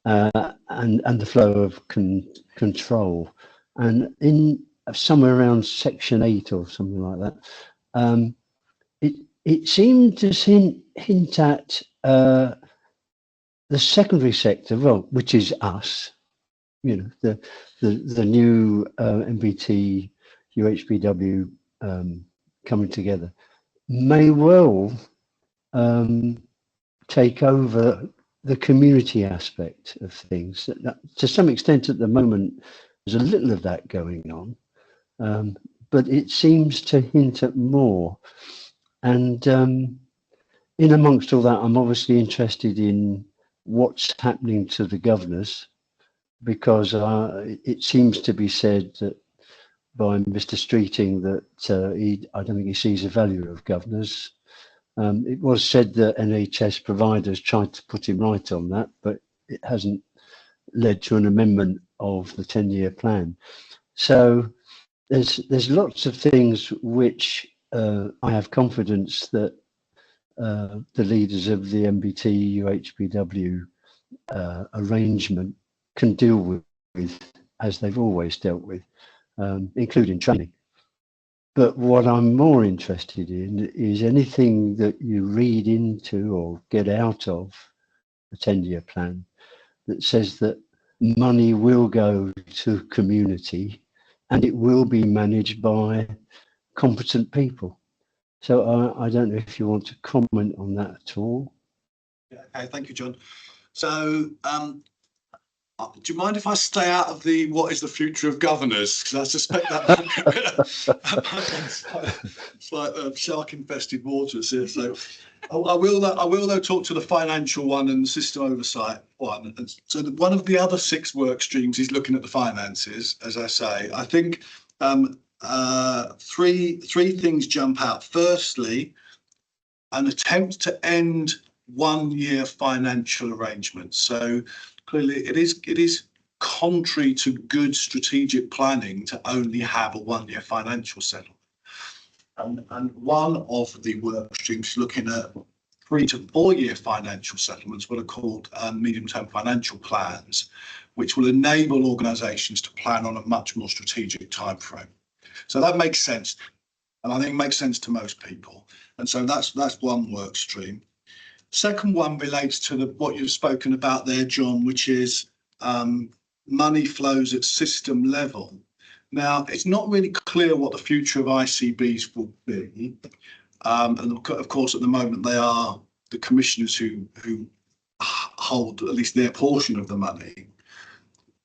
and the flow of control. And in somewhere around section 8 or something like that, it seemed to hint at the secondary sector, well, which is us, you know, the new MBT UHBW coming together, may well take over the community aspect of things. To some extent, at the moment, there's a little of that going on, but it seems to hint at more. And in amongst all that, I'm obviously interested in what's happening to the governors, because it seems to be said that by Mr. Streeting that I don't think he sees the value of governors. It was said that NHS providers tried to put him right on that, but it hasn't led to an amendment of the 10-year plan. So there's lots of things which I have confidence that the leaders of the MBT UHBW arrangement can deal with as they've always dealt with, including training. But what I'm more interested in is anything that you read into or get out of the 10-year plan that says that money will go to community and it will be managed by competent people. So I don't know if you want to comment on that at all. Yeah, okay, thank you, John. So do you mind if I stay out of the what is the future of governors? Because I suspect it's like shark infested waters here. So I will though talk to the financial one and the system oversight one. And so one of the other 6 work streams is looking at the finances. As I say, I think three things jump out. Firstly, an attempt to end 1-year financial arrangements. So clearly it is contrary to good strategic planning to only have a 1-year financial settlement. And one of the work streams looking at 3 to 4-year financial settlements, what are called medium-term financial plans, which will enable organisations to plan on a much more strategic time frame. So that makes sense, and I think it makes sense to most people. And so that's one work stream. Second one relates to what you've spoken about there, John, which is money flows at system level. Now, it's not really clear what the future of ICBs will be. And of course, at the moment, they are the commissioners who hold at least their portion of the money.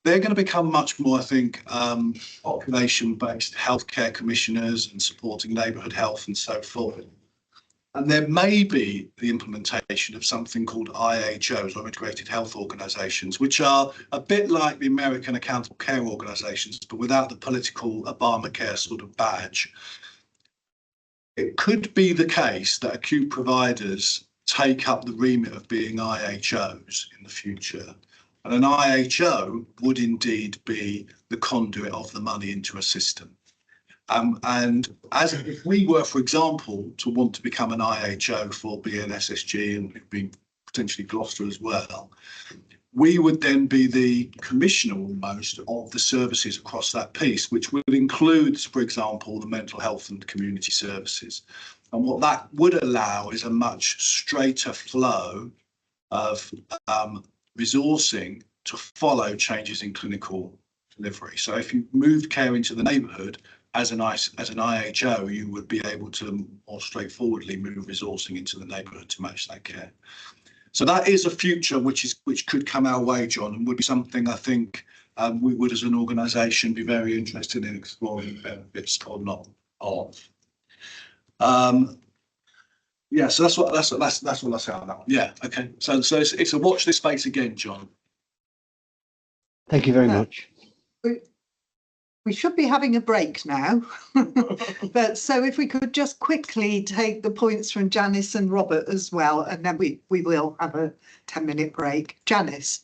They're going to become much more, I think, population-based healthcare commissioners and supporting neighbourhood health and so forth. And there may be the implementation of something called IHOs, or Integrated Health Organisations, which are a bit like the American Accountable Care Organisations, but without the political Obamacare sort of badge. It could be the case that acute providers take up the remit of being IHOs in the future. And an IHO would indeed be the conduit of the money into a system. And as if we were, for example, to want to become an IHO for BNSSG and be potentially Gloucester as well, we would then be the commissioner almost of the services across that piece, which would include, for example, the mental health and community services. And what that would allow is a much straighter flow of resourcing to follow changes in clinical delivery. So if you moved care into the neighbourhood as an IHO, you would be able to more straightforwardly move resourcing into the neighbourhood to match that care. So that is a future which could come our way, John, and would be something I think we would, as an organisation, be very interested in exploring the benefits or not of. Yeah, so that's what I say on that one. Yeah, okay. So it's a watch this space again, John. Thank you very much. We should be having a break now, but so if we could just quickly take the points from Janice and Robert as well, and then we will have a 10-minute break. Janice.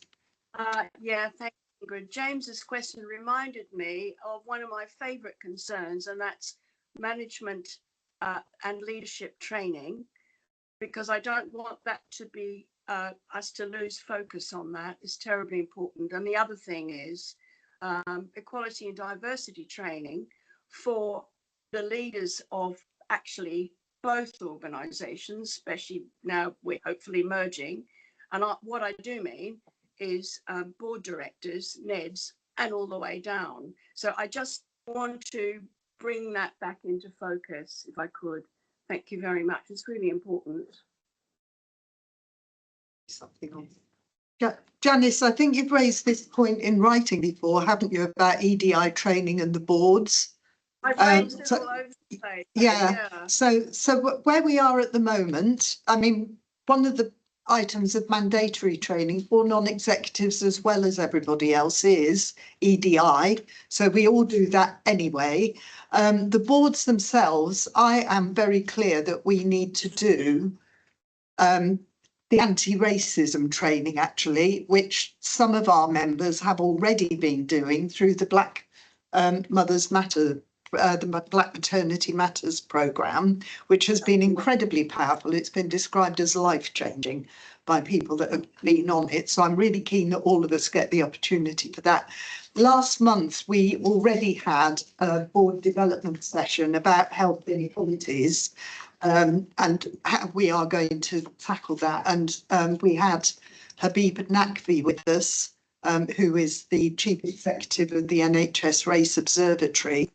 Yeah, thank you, Ingrid. James's question reminded me of one of my favourite concerns, and that's management and leadership training, because I don't want that to be us to lose focus on that. It's terribly important. And the other thing is equality and diversity training for the leaders of actually both organisations, especially now we're hopefully merging. And what I do mean is board directors, NEDs, and all the way down. So I just want to bring that back into focus, if I could. Thank you very much. It's really important. Something on. Janice, I think you've raised this point in writing before, haven't you, about EDI training and the boards? I've raised it all over the place. Yeah. So where we are at the moment, I mean, one of the items of mandatory training for non-executives as well as everybody else is EDI. So we all do that anyway. The boards themselves, I am very clear that we need to do the anti-racism training, actually, which some of our members have already been doing through the Black Mothers Matter, the Black Maternity Matters programme, which has been incredibly powerful. It's been described as life-changing by people that have been on it. So I'm really keen that all of us get the opportunity for that. Last month, we already had a board development session about health inequalities, and how we are going to tackle that. And we had Habib Naqvi with us, who is the Chief Executive of the NHS Race Observatory,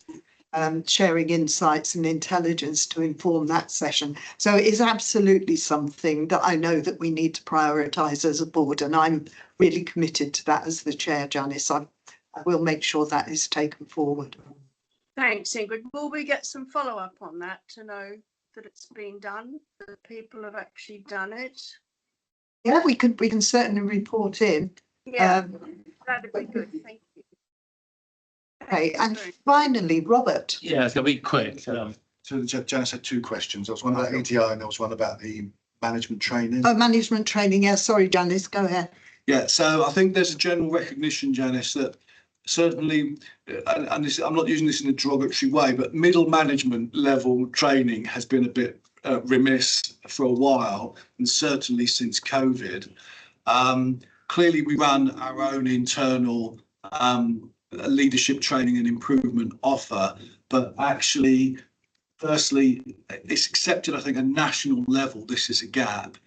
sharing insights and intelligence to inform that session. So it is absolutely something that I know that we need to prioritise as a board, and I'm really committed to that as the chair, Janice. I will make sure that is taken forward. Thanks, Ingrid. Will we get some follow-up on that to know that it's been done, that people have actually done it? Yeah, we can certainly report in. Yeah, that'd be good. Thank you. Okay, and finally, Robert. Yeah, it's going to be quick. So Janice had two questions. There was one about EDI and there was one about the management training. Oh, management training. Yeah, sorry, Janice, go ahead. Yeah, so I think there's a general recognition, Janice, that certainly, and this, I'm not using this in a derogatory way, but middle management level training has been a bit remiss for a while, and certainly since COVID. Clearly, we run our own internal leadership training and improvement offer, but actually, firstly, it's accepted, I think, at a national level, this is a gap.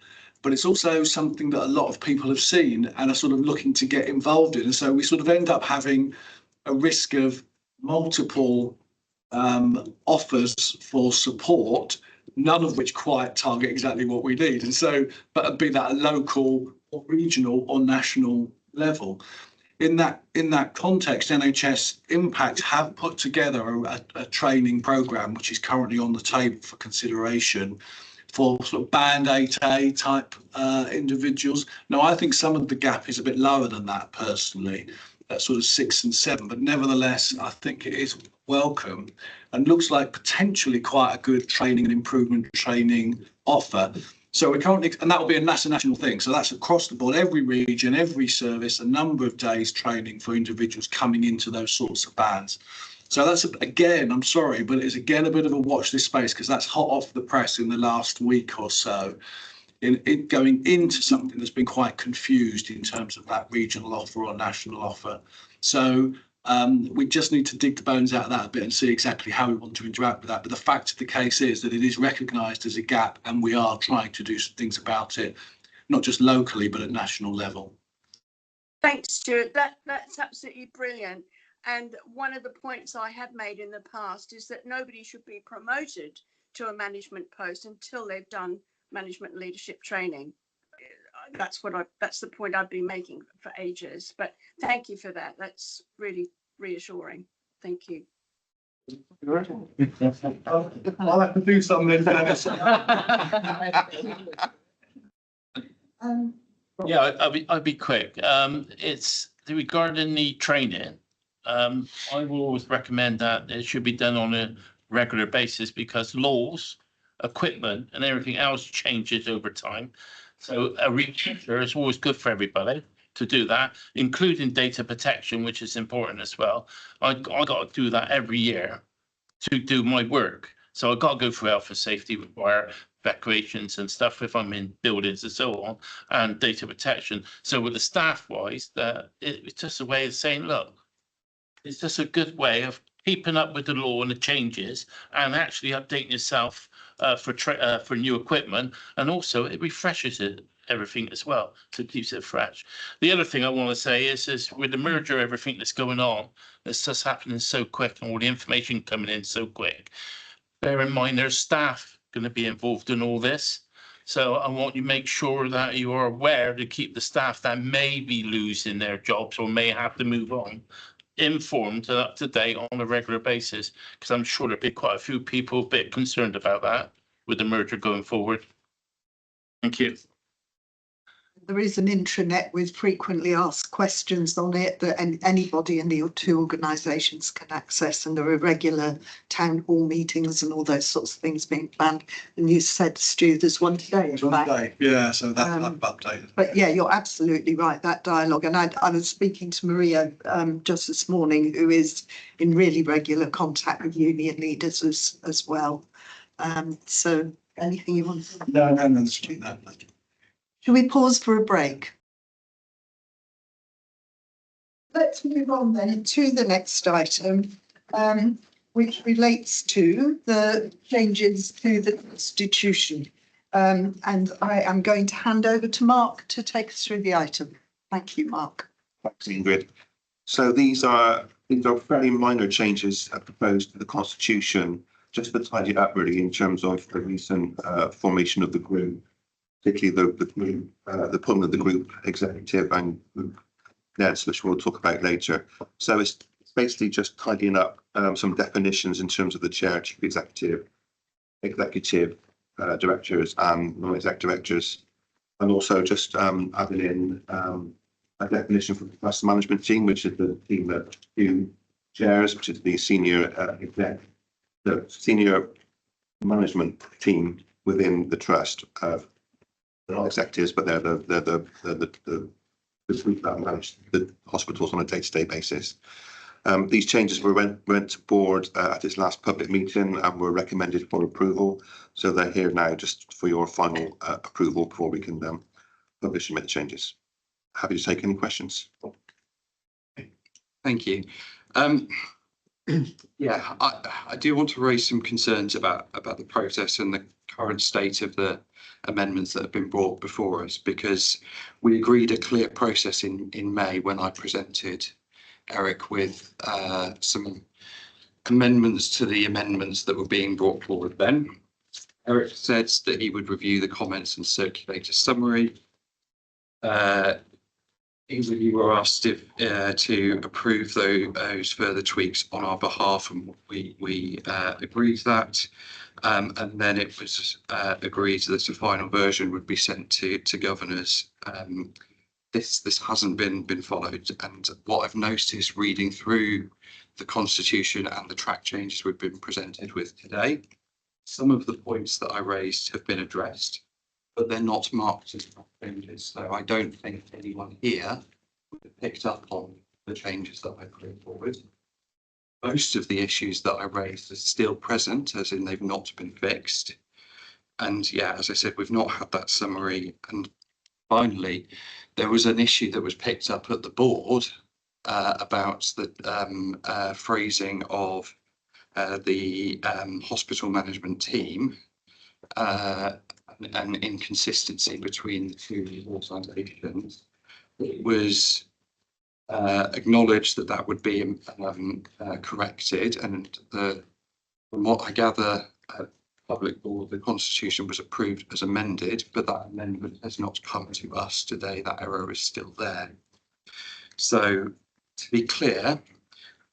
But it's also something that a lot of people have seen and are sort of looking to get involved in. And so we sort of end up having a risk of multiple offers for support, none of which quite target exactly what we need. And so, but be that a local or regional or national level. In that context, NHS Impact have put together a training programme, which is currently on the table for consideration, for sort of band 8A type individuals. Now, I think some of the gap is a bit lower than that personally, at sort of 6 and 7, but nevertheless, I think it is welcome and looks like potentially quite a good training and improvement training offer. So we're currently, and that will be a national thing. So that's across the board, every region, every service, a number of days training for individuals coming into those sorts of bands. So that's, again, I'm sorry, but it's again a bit of a watch this space because that's hot off the press in the last week or so. In going into something that's been quite confused in terms of that regional offer or national offer. So we just need to dig the bones out of that a bit and see exactly how we want to interact with that. But the fact of the case is that it is recognised as a gap and we are trying to do some things about it, not just locally, but at national level. Thanks, Stuart. That's absolutely brilliant. And one of the points I have made in the past is that nobody should be promoted to a management post until they've done management leadership training. That's the point I've been making for ages. But thank you for that. That's really reassuring. Thank you. I'll have to do something. Yeah, I'll be quick. It's regarding the training. I will always recommend that it should be done on a regular basis because laws, equipment and everything else changes over time. So a refresher is always good for everybody to do that, including data protection, which is important as well. I got to do that every year to do my work. So I got to go through health and safety, require evacuations and stuff if I'm in buildings and so on, and data protection. So with the staff wise, it's just a way of saying, look, it's just a good way of keeping up with the law and the changes and actually updating yourself for new equipment. And also it refreshes everything as well, so it keeps it fresh. The other thing I want to say is with the merger, everything that's going on, it's just happening so quick and all the information coming in so quick. Bear in mind there's staff going to be involved in all this. So I want you to make sure that you are aware to keep the staff that may be losing their jobs or may have to move on informed and up to date on a regular basis, because I'm sure there'll be quite a few people a bit concerned about that with the merger going forward. Thank you. There is an intranet with frequently asked questions on it that anybody in the two organisations can access, and there are regular town hall meetings and all those sorts of things being planned. And you said, Stu, there's one today. Yeah, so that's updated. But yeah, you're absolutely right, that dialogue. And I was speaking to Maria just this morning, who is in really regular contact with union leaders as well. So anything you want to say? No, let's do that. Should we pause for a break? Let's move on then to the next item, which relates to the changes to the Constitution. And I am going to hand over to Mark to take us through the item. Thank you, Mark. Thanks, Ingrid. So these are fairly minor changes proposed to the Constitution, just to tidy it up really in terms of the recent formation of the group, particularly the group, the appointment of the group executive and group NEDs, which we'll talk about later. So it's basically just tidying up some definitions in terms of the chair, chief executive, directors and non-exec directors, and also just adding in a definition for the trust management team, which is the team that you chairs, which is the senior the senior management team within the trust. They're not executives, but they're the group that manage the hospitals on a day-to-day basis. These changes went to board at its last public meeting and were recommended for approval. So they're here now just for your final approval before we can publish and make the changes. Happy to take any questions. Thank you. Yeah, I do want to raise some concerns about the process and the current state of the amendments that have been brought before us, because we agreed a clear process in May when I presented Eric with some amendments to the amendments that were being brought forward then. Eric said that he would review the comments and circulate a summary. You were asked to approve those further tweaks on our behalf, and we agreed to that. And then it was agreed that the final version would be sent to governors. This hasn't been followed, and what I've noticed reading through the Constitution and the track changes we've been presented with today, some of the points that I raised have been addressed, but they're not marked as changes. So I don't think anyone here would have picked up on the changes that I put forward. most of the issues that I raised are still present, as in they've not been fixed. And yeah, as I said, we've not had that summary. And finally, there was an issue that was picked up at the board about the phrasing of the hospital management team, an inconsistency between the two organisations. It was acknowledged that that would be corrected, and from what I gather, public board, the constitution was approved as amended, but that amendment has not come to us today. That error is still there. So to be clear, I'm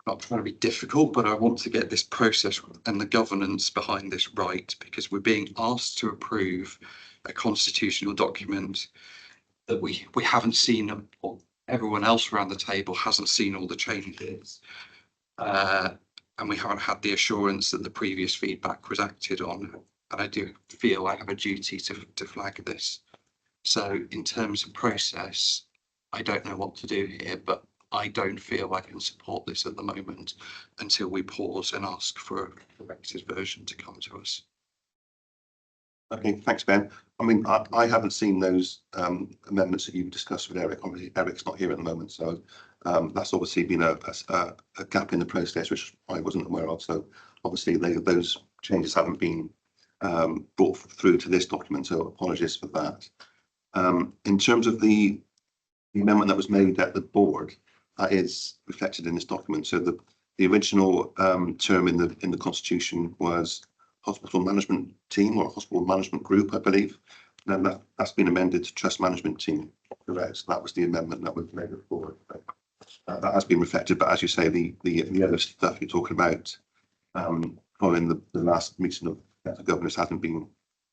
not trying to be difficult, but I want to get this process and the governance behind this right, because we're being asked to approve a constitutional document that we haven't seen, or everyone else around the table hasn't seen all the changes. And we haven't had the assurance that the previous feedback was acted on. And I do feel I have a duty to flag this. So in terms of process, I don't know what to do here, but I don't feel I can support this at the moment until we pause and ask for a corrected version to come to us. Okay, thanks, Ben. I mean, I haven't seen those amendments that you've discussed with Eric. Obviously, Eric's not here at the moment, so that's obviously been a gap in the process, which I wasn't aware of. So obviously, those changes haven't been brought through to this document, so apologies for that. In terms of the amendment that was made at the board, that is reflected in this document. So the original term in the constitution was hospital management team or hospital management group, I believe. And that's been amended to trust management team. Correct. So that was the amendment that was made before. That has been reflected, but as you say, the other stuff you're talking about following the last meeting of the governors hasn't been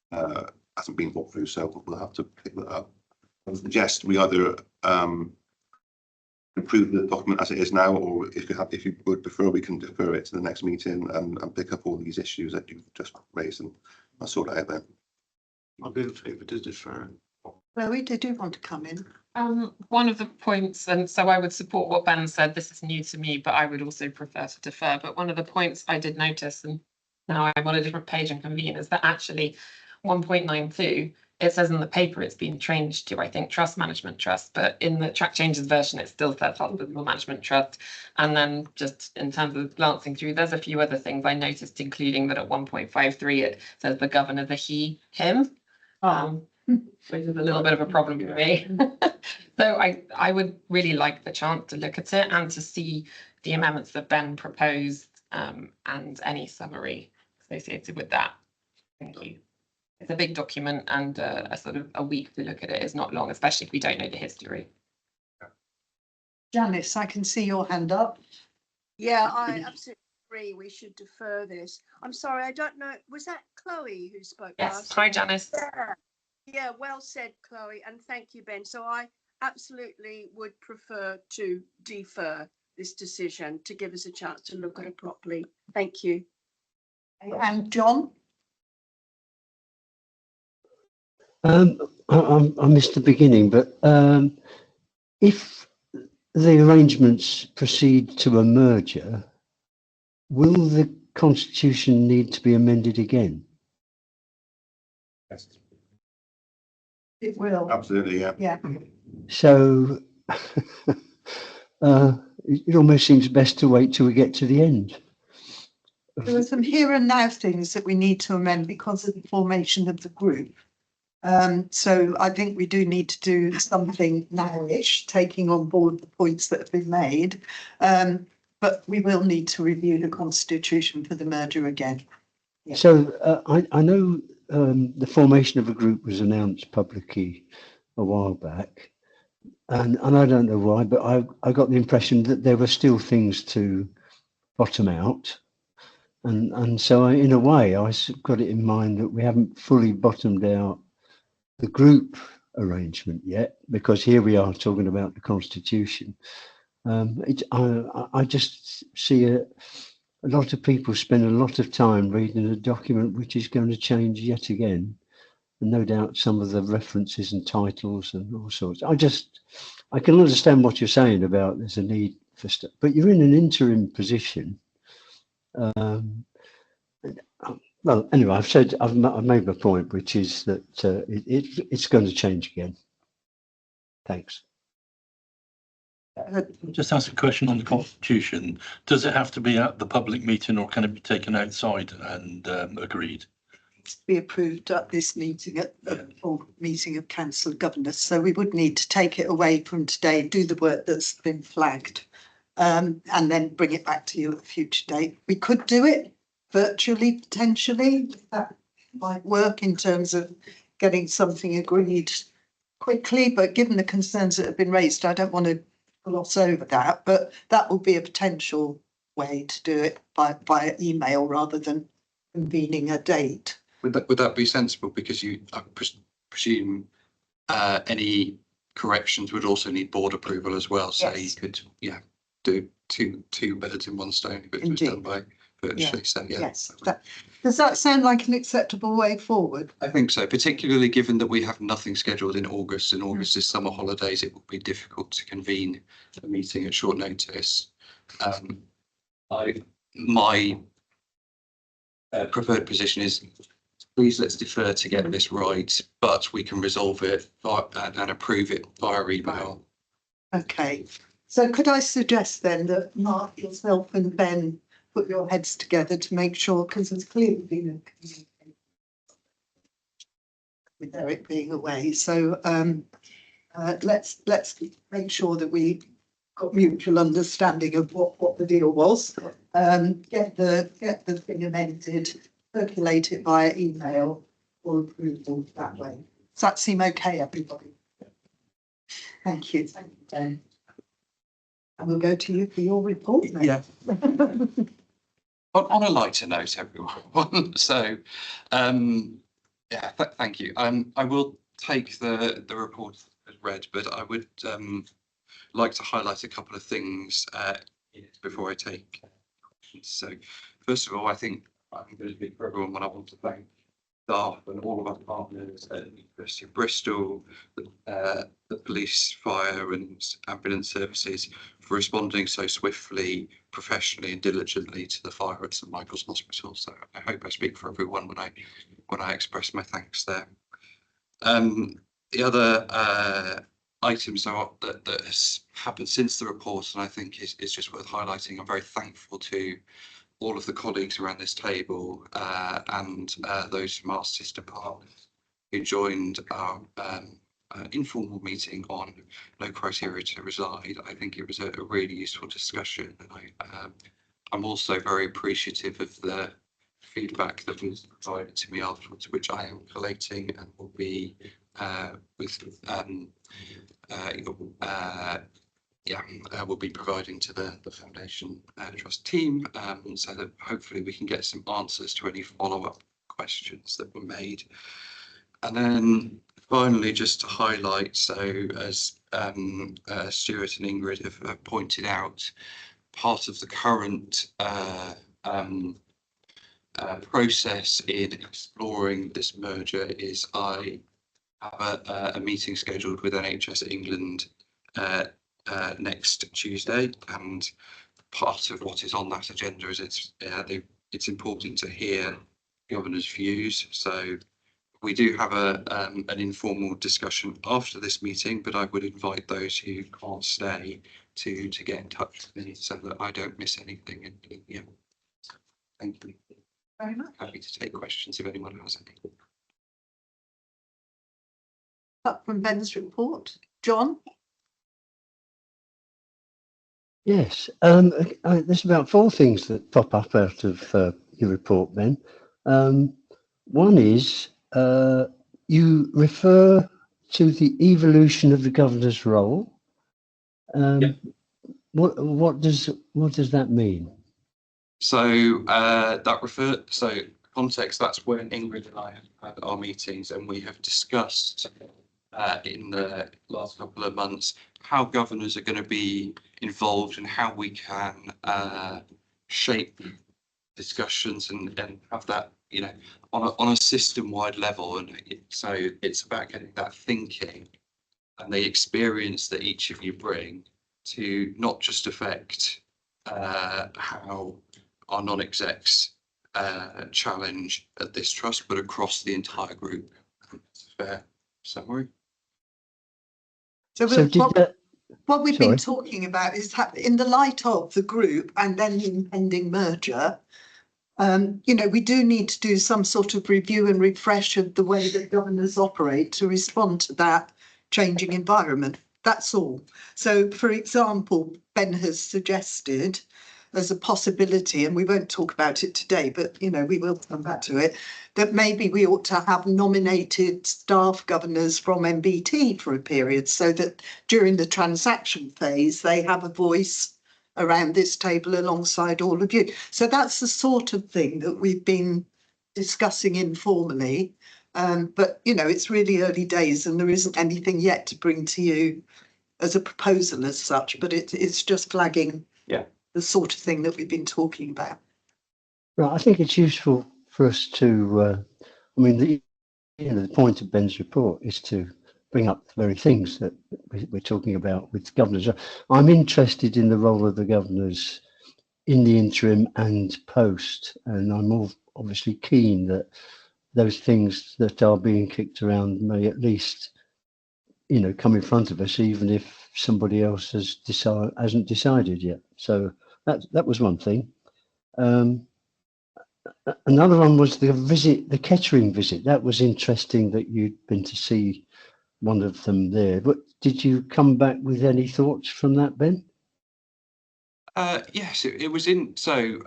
brought through, so we'll have to pick that up. I would suggest we either improve the document as it is now, or if you would prefer, we can defer it to the next meeting and pick up all these issues that you've just raised and sort it out then. I'll be in favour to defer. Chloe, did you want to come in? One of the points, and so I would support what Ben said, this is new to me, but I would also prefer to defer. But one of the points I did notice, and now I'm on a different page and convene, is that actually 1.92, it says in the paper it's been changed to, I think, trust management trust, but in the track changes version, it still says hospital management trust. And then just in terms of glancing through, there's a few other things I noticed, including that at 1.53, it says the governor, the he, him. Which is a little bit of a problem for me. So I would really like the chance to look at it and to see the amendments that Ben proposed and any summary associated with that. Thank you. It's a big document, and a sort of a week to look at it is not long, especially if we don't know the history. Janice, I can see your hand up. Yeah, I absolutely agree. We should defer this. I'm sorry, I don't know. Was that Chloe who spoke Yes. last? Hi, Janice. Yeah, well said, Chloe, and thank you, Ben. So I absolutely would prefer to defer this decision to give us a chance to look at it properly. Thank you. And John? I missed the beginning, but if the arrangements proceed to a merger, will the constitution need to be amended again? Yes. It will. Absolutely, yeah. Yeah. So it almost seems best to wait till we get to the end. There are some here and now things that we need to amend because of the formation of the group. So I think we do need to do something now-ish, taking on board the points that have been made. But we will need to review the constitution for the merger again. Yeah. So I know the formation of a group was announced publicly a while back, and I don't know why, but I got the impression that there were still things to bottom out. And so in a way, I got it in mind that we haven't fully bottomed out the group arrangement yet, because here we are talking about the constitution. I just see a lot of people spend a lot of time reading a document which is going to change yet again, and no doubt some of the references and titles and all sorts. I can understand what you're saying about there's a need for stuff, but you're in an interim position. Well, anyway, I've made my point, which is that it's going to change again. Thanks. Just ask a question on the constitution. Does it have to be at the public meeting or can it be taken outside and agreed? Be approved at this meeting or meeting of council of governors. So we would need to take it away from today, do the work that's been flagged, and then bring it back to you at a future date. We could do it virtually, potentially. That might work in terms of getting something agreed quickly, but given the concerns that have been raised, I don't want to gloss over that, but that will be a potential way to do it via email rather than convening a date. Would that be sensible? Because I presume any corrections would also need board approval as well. So you could, do two birds in one stone if it was done by virtually. So yes. Does that sound like an acceptable way forward? I think so, particularly given that we have nothing scheduled in August, and August is summer holidays. It will be difficult to convene a meeting at short notice. My preferred position is, please let's defer to get this right, but we can resolve it and approve it via email. Okay, so could I suggest then that Mark, yourself and Ben put your heads together to make sure, because there's clearly been a communication with Eric being away. So let's make sure that we got mutual understanding of what the deal was. Get the thing amended, circulate it via email or approval that way. Does that seem okay, everybody? Thank you. Thank you, Ben. And we'll go to you for your report now. Yeah. On a lighter note, everyone. So, thank you. I will take the report as read, but I would like to highlight a couple of things before I take questions. So, first of all, I think I'm going to speak for everyone, but I want to thank staff and all of our partners at the University of Bristol, the police, fire and ambulance services for responding so swiftly, professionally and diligently to the fire at St Michael's Hospital. So I hope I speak for everyone when I express my thanks there. The other items that has happened since the report, and I think is just worth highlighting. I'm very thankful to all of the colleagues around this table and those from our sister partners who joined our informal meeting on no criteria to reside. I think it was a really useful discussion, and I'm also very appreciative of the feedback that was provided to me afterwards, which I am collating and will be we'll be providing to the Foundation Trust team, so that hopefully we can get some answers to any follow-up questions that were made. And then finally, just to highlight, so as Stuart and Ingrid have pointed out, part of the current process in exploring this merger is I have a meeting scheduled with NHS England next Tuesday, and part of what is on that agenda is it's important to hear governors' views. So we do have an informal discussion after this meeting, but I would invite those who can't stay to get in touch with me so that I don't miss anything. And yeah, thank you very much. Happy to take questions if anyone has any. Up from Ben's report, John. Yes, there's about 4 things that pop up out of your report, Ben. One is you refer to the evolution of the governor's role. What does that mean? So context, that's when Ingrid and I have had our meetings, and we have discussed in the last couple of months how governors are going to be involved and how we can shape discussions and have that, you know, on a system-wide level. And so it's about getting that thinking and the experience that each of you bring to not just affect how our non-execs challenge at this trust, but across the entire group. That's a fair summary. So, So did that, what we've sorry. been talking about is in the light of the group and then the impending merger, we do need to do some sort of review and refresh of the way that governors operate to respond to that changing environment. That's all. So, for example, Ben has suggested as a possibility, and we won't talk about it today, but, we will come back to it, that maybe we ought to have nominated staff governors from MBT for a period so that during the transaction phase, they have a voice around this table alongside all of you. So that's the sort of thing that we've been discussing informally. But, it's really early days and there isn't anything yet to bring to you as a proposal as such, but it's just flagging the sort of thing that we've been talking about. Right, I think it's useful for us to, the point of Ben's report is to bring up the very things that we're talking about with governors. I'm interested in the role of the governors in the interim and post, and I'm obviously keen that those things that are being kicked around may at least, come in front of us, even if somebody else hasn't decided yet. So that was one thing. Another one was the Kettering visit. That was interesting that you'd been to see one of them there. But did you come back with any thoughts from that, Ben? Yes, it was in. So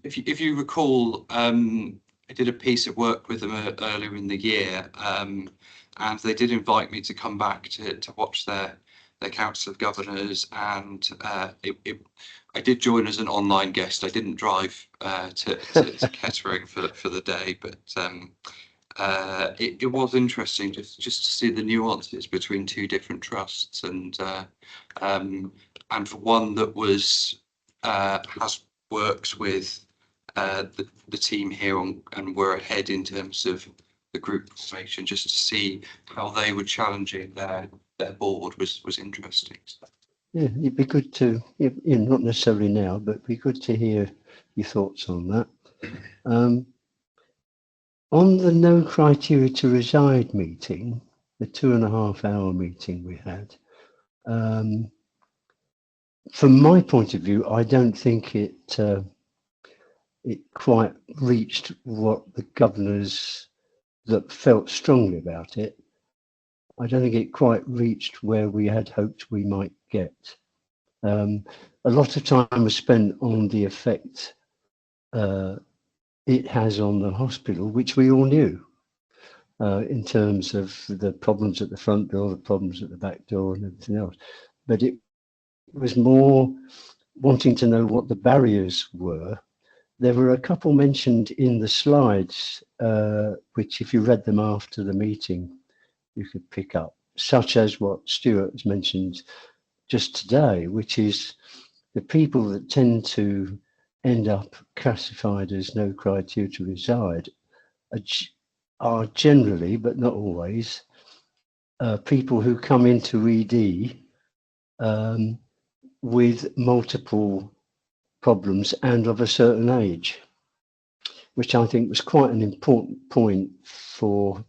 if you recall, I did a piece of work with them earlier in the year, and they did invite me to come back to watch their Council of Governors, and I did join as an online guest. I didn't drive to Kettering for the day, but it was interesting just to see the nuances between two different trusts, and for one that has worked with the team here and were ahead in terms of the group formation, just to see how they were challenging their board was interesting. Yeah, it'd be good to, not necessarily now, but it'd be good to hear your thoughts on that. On the no criteria to reside meeting, the 2.5-hour meeting we had, from my point of view, I don't think it quite reached what the governors that felt strongly about it. I don't think it quite reached where we had hoped we might get. A lot of time was spent on the effect it has on the hospital, which we all knew, in terms of the problems at the front door, the problems at the back door and everything else. But it was more wanting to know what the barriers were. There were a couple mentioned in the slides, which if you read them after the meeting, you could pick up, such as what Stuart has mentioned just today, which is the people that tend to end up classified as no criteria to reside are generally, but not always, people who come into ED with multiple problems and of a certain age, which I think was quite an important point for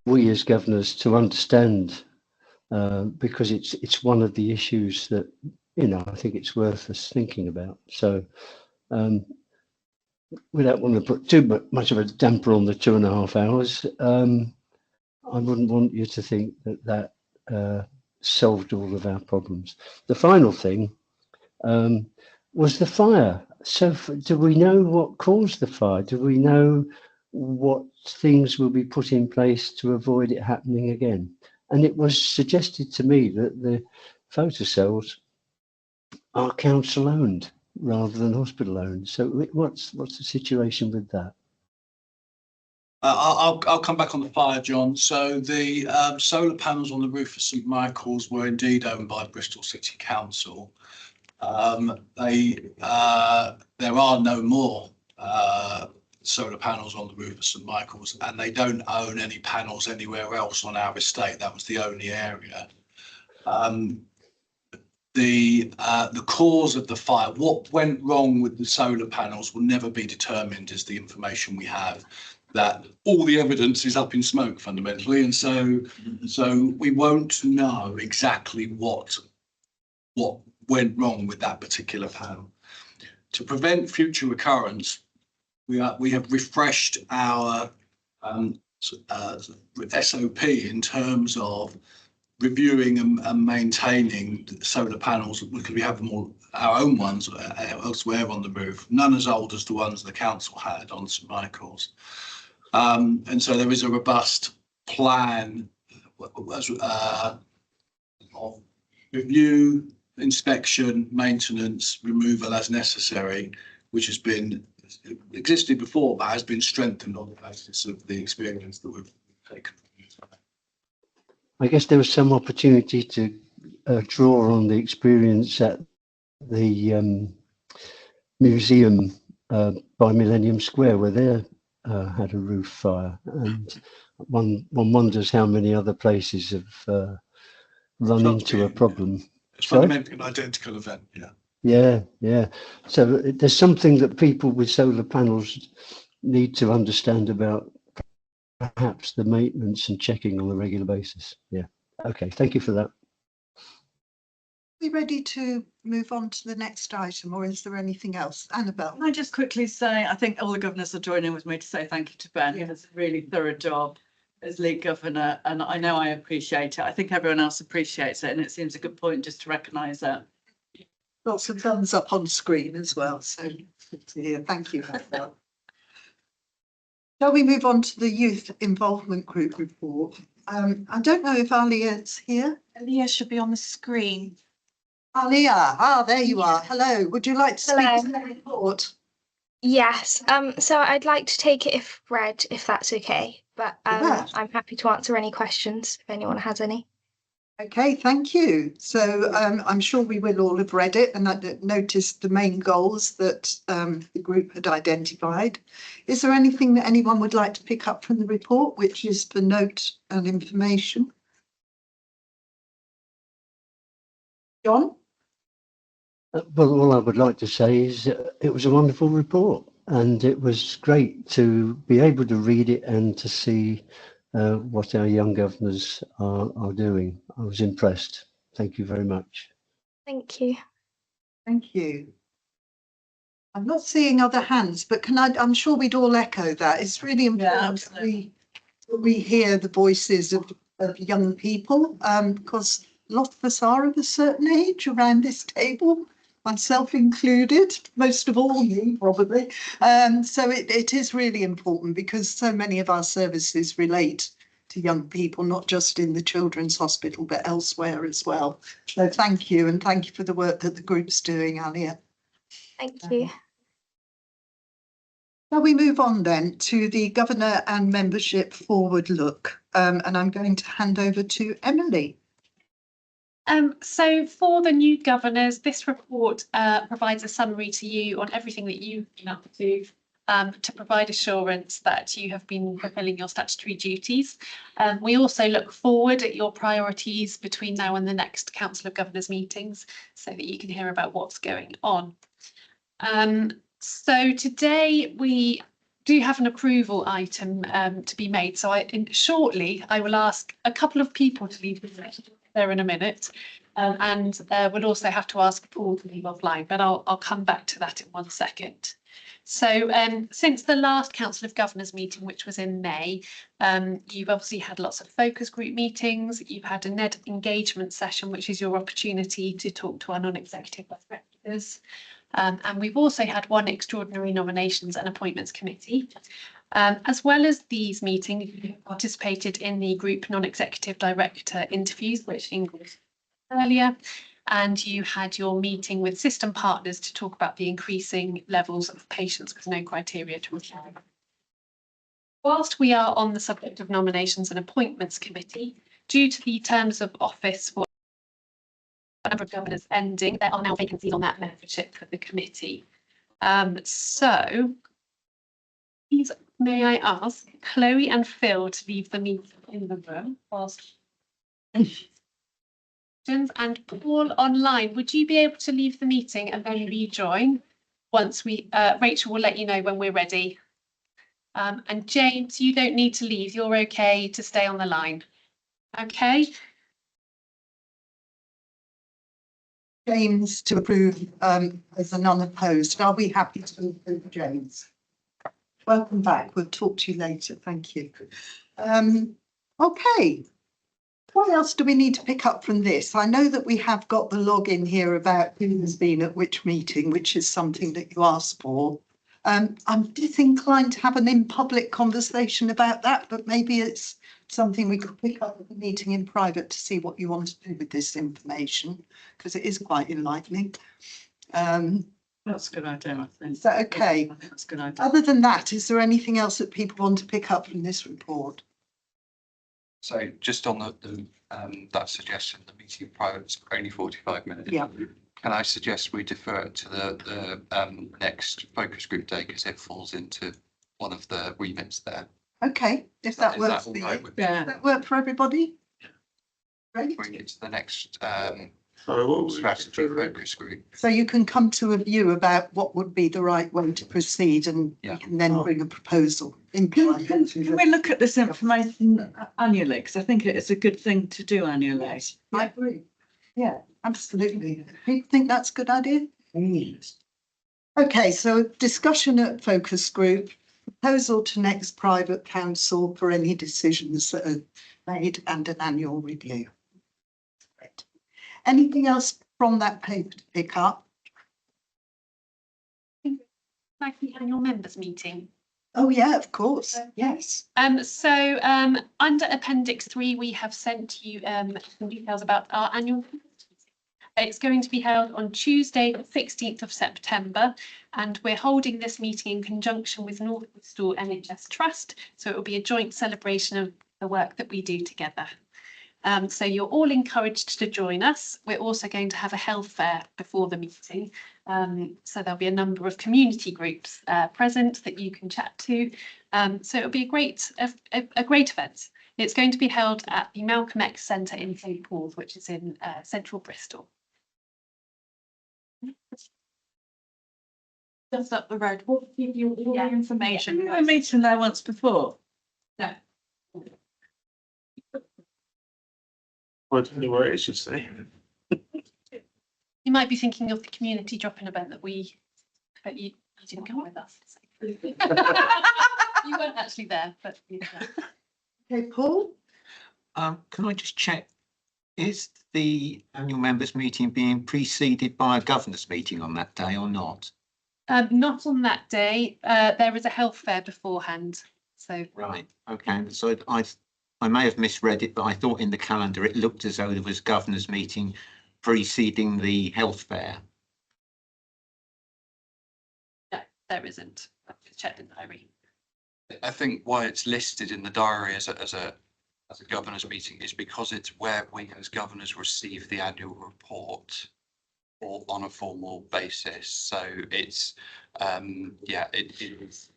we as governors to understand, because it's one of the issues that I think it's worth us thinking about. So we don't want to put too much of a damper on the 2.5 hours. I wouldn't want you to think that solved all of our problems. The final thing was the fire. So do we know what caused the fire? Do we know what things will be put in place to avoid it happening again? And it was suggested to me that the photocells are council owned rather than hospital owned. So what's the situation with that? I'll come back on the fire, John. So the solar panels on the roof of St Michael's were indeed owned by Bristol City Council. There are no more solar panels on the roof of St Michael's, and they don't own any panels anywhere else on our estate. That was the only area. the cause of the fire, what went wrong with the solar panels will never be determined, is the information we have. That all the evidence is up in smoke fundamentally, and so we won't know exactly what went wrong with that particular panel. To prevent future recurrence, we have refreshed our SOP in terms of reviewing and maintaining the solar panels, because we have them all, our own ones elsewhere on the roof, none as old as the ones the council had on St Michael's. And so there is a robust plan of review, inspection, maintenance, removal as necessary, which has been existed before, but has been strengthened on the basis of the experience that we've taken. I guess there was some opportunity to draw on the experience at the museum by Millennium Square, where they had a roof fire, and one wonders how many other places have run into a problem. It's fundamentally an identical event, Yeah. So there's something that people with solar panels need to understand about perhaps the maintenance and checking on a regular basis. Yeah. Okay. Thank you for that. Are we ready to move on to the next item, or is there anything else? Annabelle? Can I just quickly say, I think all the governors are joining with me to say thank you to Ben. He does a really thorough job as lead governor, and I know I appreciate it. I think everyone else appreciates it, and it seems a good point just to recognise that. Lots of thumbs up on screen as well, so good to hear. Thank you, Annabelle. Shall we move on to the Youth Involvement Group report? I don't know if Alia's here. Alia should be on the screen. Alia, there you are. Hello. Would you like to speak to the report? Yes. So I'd like to take it if read, if that's okay. But I'm happy to answer any questions if anyone has any. Okay, thank you. So I'm sure we will all have read it and noticed the main goals that the group had identified. Is there anything that anyone would like to pick up from the report, which is for note and information? John? Well, all I would like to say is it was a wonderful report, and it was great to be able to read it and to see what our young governors are doing. I was impressed. Thank you very much. Thank you. Thank you. I'm not seeing other hands, but I'm sure we'd all echo that. It's really important that we hear the voices of young people, because a lot of us are of a certain age around this table, myself included, most of all me probably. So it is really important, because so many of our services relate to young people, not just in the Children's Hospital, but elsewhere as well. So thank you, and thank you for the work that the group's doing, Alia. Thank you. Shall we move on then to the Governor and Membership Forward Look? And I'm going to hand over to Emily. So for the new governors, this report provides a summary to you on everything that you've been up to provide assurance that you have been fulfilling your statutory duties. We also look forward at your priorities between now and the next Council of Governors meetings, so that you can hear about what's going on. So today we do have an approval item to be made. So shortly I will ask a couple of people to leave there in a minute, and we'll also have to ask Paul to leave offline, but I'll come back to that in 1 second. So since the last Council of Governors meeting, which was in May, you've obviously had lots of focus group meetings. You've had a NED engagement session, which is your opportunity to talk to our non-executive directors. And we've also had one extraordinary nominations and appointments committee. As well as these meetings, you participated in the group non-executive director interviews, which Ingrid earlier, and you had your meeting with system partners to talk about the increasing levels of patients with no criteria to apply. Whilst we are on the subject of nominations and appointments committee, due to the terms of office for a number of governors ending, there are now vacancies on that membership for the committee. So please, may I ask Chloe and Phil to leave the meeting in the room whilst And Paul online, would you be able to leave the meeting and then rejoin once we, Rachel will let you know when we're ready. And James, you don't need to leave. You're okay to stay on the line. Okay. James to approve as an unopposed. Are we happy to approve James? Welcome back. We'll talk to you later. Thank you. Okay. What else do we need to pick up from this? I know that we have got the login here about who has been at which meeting, which is something that you asked for. I'm disinclined to have an in-public conversation about that, but maybe it's something we could pick up at the meeting in private to see what you want to do with this information, because it is quite enlightening. That's a good idea, I think. Is that okay? That's a good idea. Other than that, is there anything else that people want to pick up from this report? So just on that suggestion, the meeting in private is only 45 minutes. Yeah. Can I suggest we defer it to the next focus group day because it falls into one of the remits there? Okay, if that Is works that for you. all right with Does that work for everybody? Great. bring it to the next Sorry, what was strategy focus group? So you can come to a view about what would be the right way to proceed, and you can then bring a proposal in private. Can we look at this information annually? Because I think it is a good thing to do annually. I agree. Yeah, absolutely. People think that's a good idea? Yes. Okay, so discussion at focus group, proposal to next private council for any decisions that are made, and an annual review. Right. Anything else from that paper to pick up? Like the annual members meeting. Oh yeah, of course. Yes. So under Appendix 3, we have sent you some details about our annual meeting. It's going to be held on Tuesday, the 16th of September, and we're holding this meeting in conjunction with North Bristol NHS Trust. So it will be a joint celebration of the work that we do together. So you're all encouraged to join us. We're also going to have a health fair before the meeting. So there'll be a number of community groups present that you can chat to. So it'll be a great event. It's going to be held at the Malcolm X Centre in St Paul's, which is in central Bristol. Just up the road. We'll give you all the information. Have you had a meeting there once before? No. I don't know where it is, you see. You might be thinking of the community drop-in event that you didn't come with us. You weren't actually there, but yeah. Okay, Paul? Can I just check, is the annual members meeting being preceded by a governors meeting on that day or not? Not on that day. There is a health fair beforehand. So Right, okay, so I may have misread it, but I thought in the calendar it looked as though there was governors meeting preceding the health fair. no, there isn't. I've checked the diary. I think why it's listed in the diary as a governors meeting is because it's where we as governors receive the annual report or on a formal basis. So it's it is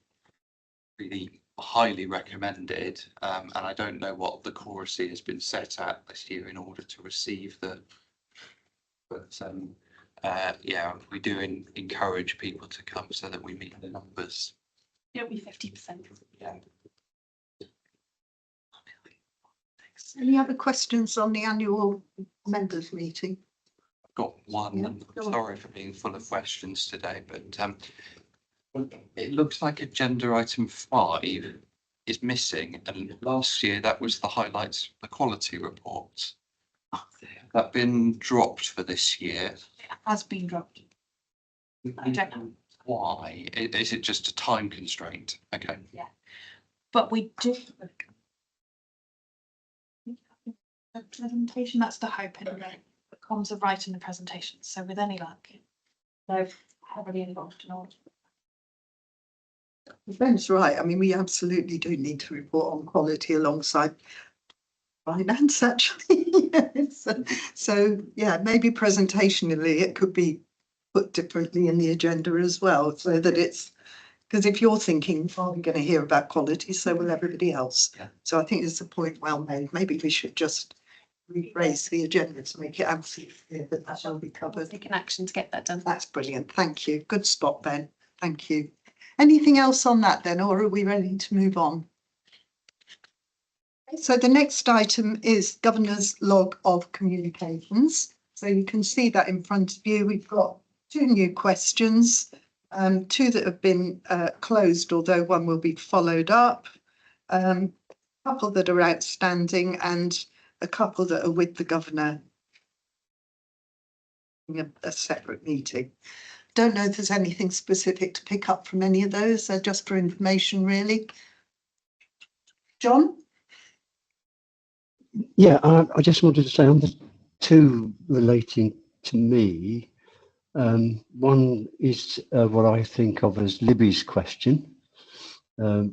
really highly recommended, and I don't know what the chorusy has been set at this year in order to receive but we do encourage people to come so that we meet the numbers. It'll be 50%. Yeah. Any other questions on the annual members meeting? I've got one. Yeah, and go I'm on. sorry for being full of questions today, but it looks like agenda item 5 is missing, and last year that was the highlights of the quality report. That been dropped for this year. It has been dropped. I don't know. Why? Is it just a time constraint? Okay. Yeah. But we do. The presentation, that's the hope anyway. The comms are right in the presentation. So with any luck, they're heavily involved in all. Ben's right. I mean, we absolutely do need to report on quality alongside finance, actually. So yeah, maybe presentationally it could be put differently in the agenda as well, so that it's, because if you're thinking, oh, we're going to hear about quality, so will everybody else. Yeah. So I think it's a point well made. Maybe we should just rephrase the agenda to make it absolutely clear that that shall be covered. Take an action to get that done. That's brilliant. Thank you. Good spot, Ben. Thank you. Anything else on that then, or are we ready to move on? So the next item is Governor's Log of Communications. So you can see that in front of you. We've got 2 new questions, 2 that have been closed, although one will be followed up, a couple that are outstanding and a couple that are with the Governor in a separate meeting. Don't know if there's anything specific to pick up from any of those, just for information really. John? Yeah, I just wanted to say on the 2 relating to me, one is what I think of as Libby's question,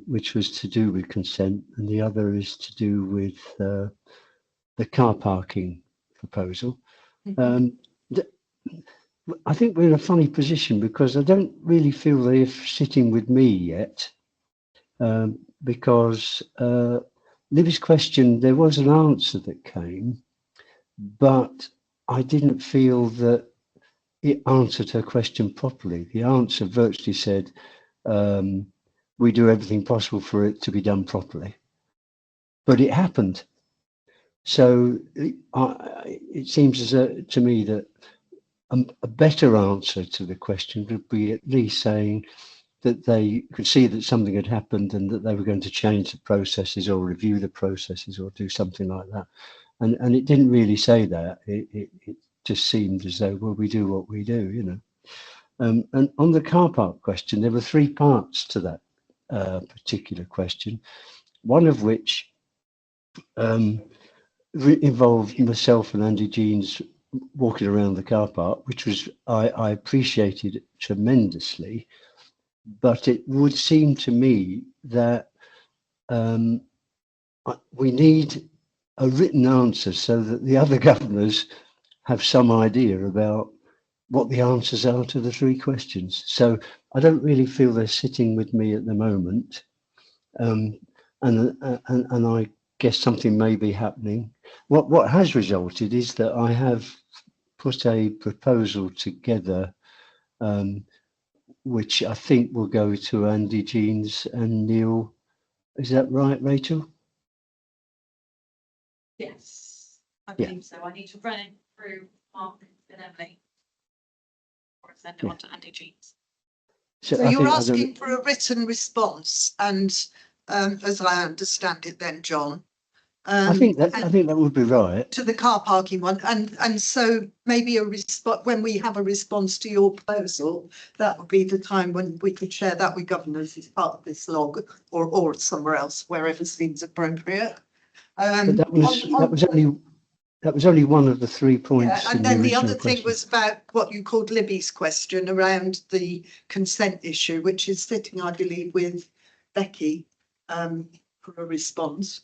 which was to do with consent, and the other is to do with the car parking proposal. I think we're in a funny position because I don't really feel they're sitting with me yet, because Libby's question, there was an answer that came, but I didn't feel that it answered her question properly. The answer virtually said, we do everything possible for it to be done properly, but it happened. So it seems as to me that a better answer to the question would be at least saying that they could see that something had happened and that they were going to change the processes or review the processes or do something like that. And it didn't really say that. It just seemed as though, well, we do what we do, you know. And on the car park question, there were 3 parts to that particular question, one of which involved myself and Andy Jeans walking around the car park, which was I appreciated tremendously, but it would seem to me that we need a written answer so that the other governors have some idea about what the answers are to the 3 questions. So I don't really feel they're sitting with me at the moment, and I guess something may be happening. What has resulted is that I have put a proposal together, which I think will go to Andy Jeans and Neil. Is that right, Rachel? Yes, I Yeah. believe so. I need to run it through Mark and Emily. Or send it on to Andy Jeans. So I you're think- I don't- asking for a written response, and as I understand it then, John. I think that would be right. To the car parking one, and so maybe a response, when we have a response to your proposal, that would be the time when we could share that with governors as part of this log, or somewhere else, wherever seems appropriate. But that was only one of the 3 points. Yeah, in and then the original other thing question. was about what you called Libby's question around the consent issue, which is sitting, I believe, with Becky for a response.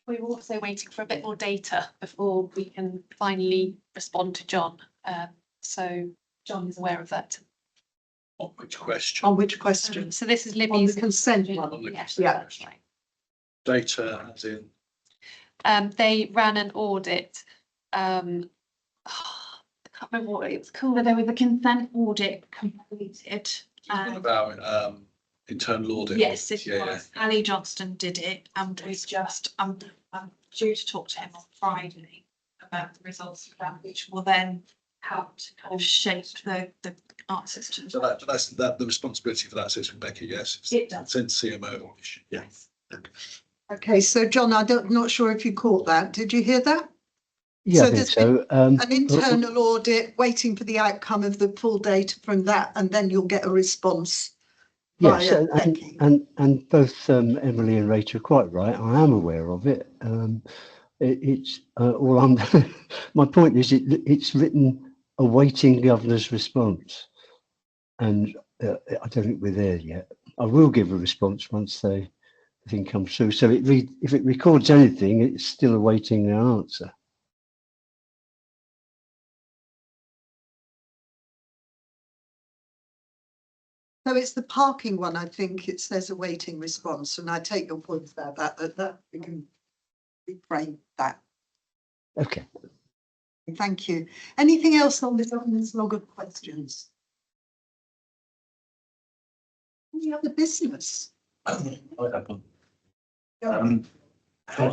We're also waiting for a bit more data before we can finally respond to John. So John is aware of that. On which question? On which question? So this is On Libby's. the consent one. On the Yes, Yeah. that's right. Data as in. They ran an audit. I can't remember what it was called. But there was a consent audit completed. About internal audit. Yes, it Yeah, was. Ali Johnston did it, and was just, I'm due to talk to him on Friday about the results of that, which will then help to kind of shape the answers to. So that's the responsibility for that sits with Becky, yes. It does. Since CMO. Yes. Okay, so John, not sure if you caught that. Did you hear that? Yeah, So I think there's so. An internal audit, waiting for the outcome of the full data from that, and then you'll get a response. Yes, via and, Becky. and both Emily and Rachel are quite right. I am aware of it. It's all I'm. My point is, it's written awaiting governor's response, and I don't think we're there yet. I will give a response once the thing comes through. So if it records anything, it's still awaiting an answer. So it's the parking one, I think it says awaiting response, and I take your point about that we can reframe that. Okay. Thank you. Anything else on the governance log of questions? Any other business? Thank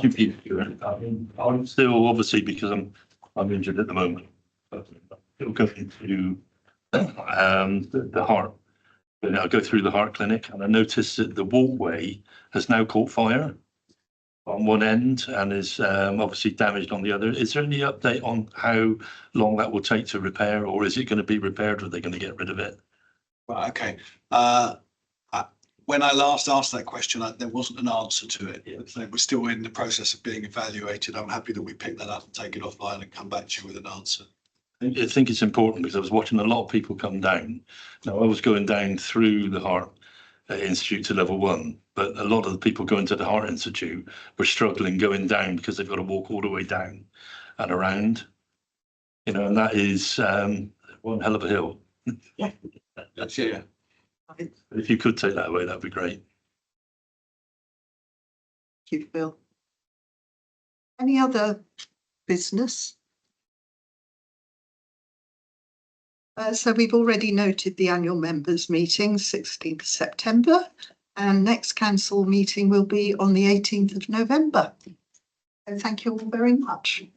you, Peter. I'm still obviously because I'm injured at the moment. But still going to the heart. And I go through the heart clinic and I noticed that the walkway has now caught fire on one end and is obviously damaged on the other. Is there any update on how long that will take to repair, or is it going to be repaired, or are they going to get rid of it? Right, okay. When I last asked that question, there wasn't an answer to it. So we're still in the process of being evaluated. I'm happy that we pick that up and take it offline and come back to you with an answer. I think it's important because I was watching a lot of people come down. Now I was going down through the Heart Institute to level 1, but a lot of the people going to the Heart Institute were struggling going down because they've got to walk all the way down and around, you know, and that is one hell of a hill. Yeah. That's yeah. If you could take that away, that'd be great. Thank you, Phil. Any other business? So we've already noted the annual members meeting, 16th September, and next council meeting will be on the 18th of November. So thank you all very much.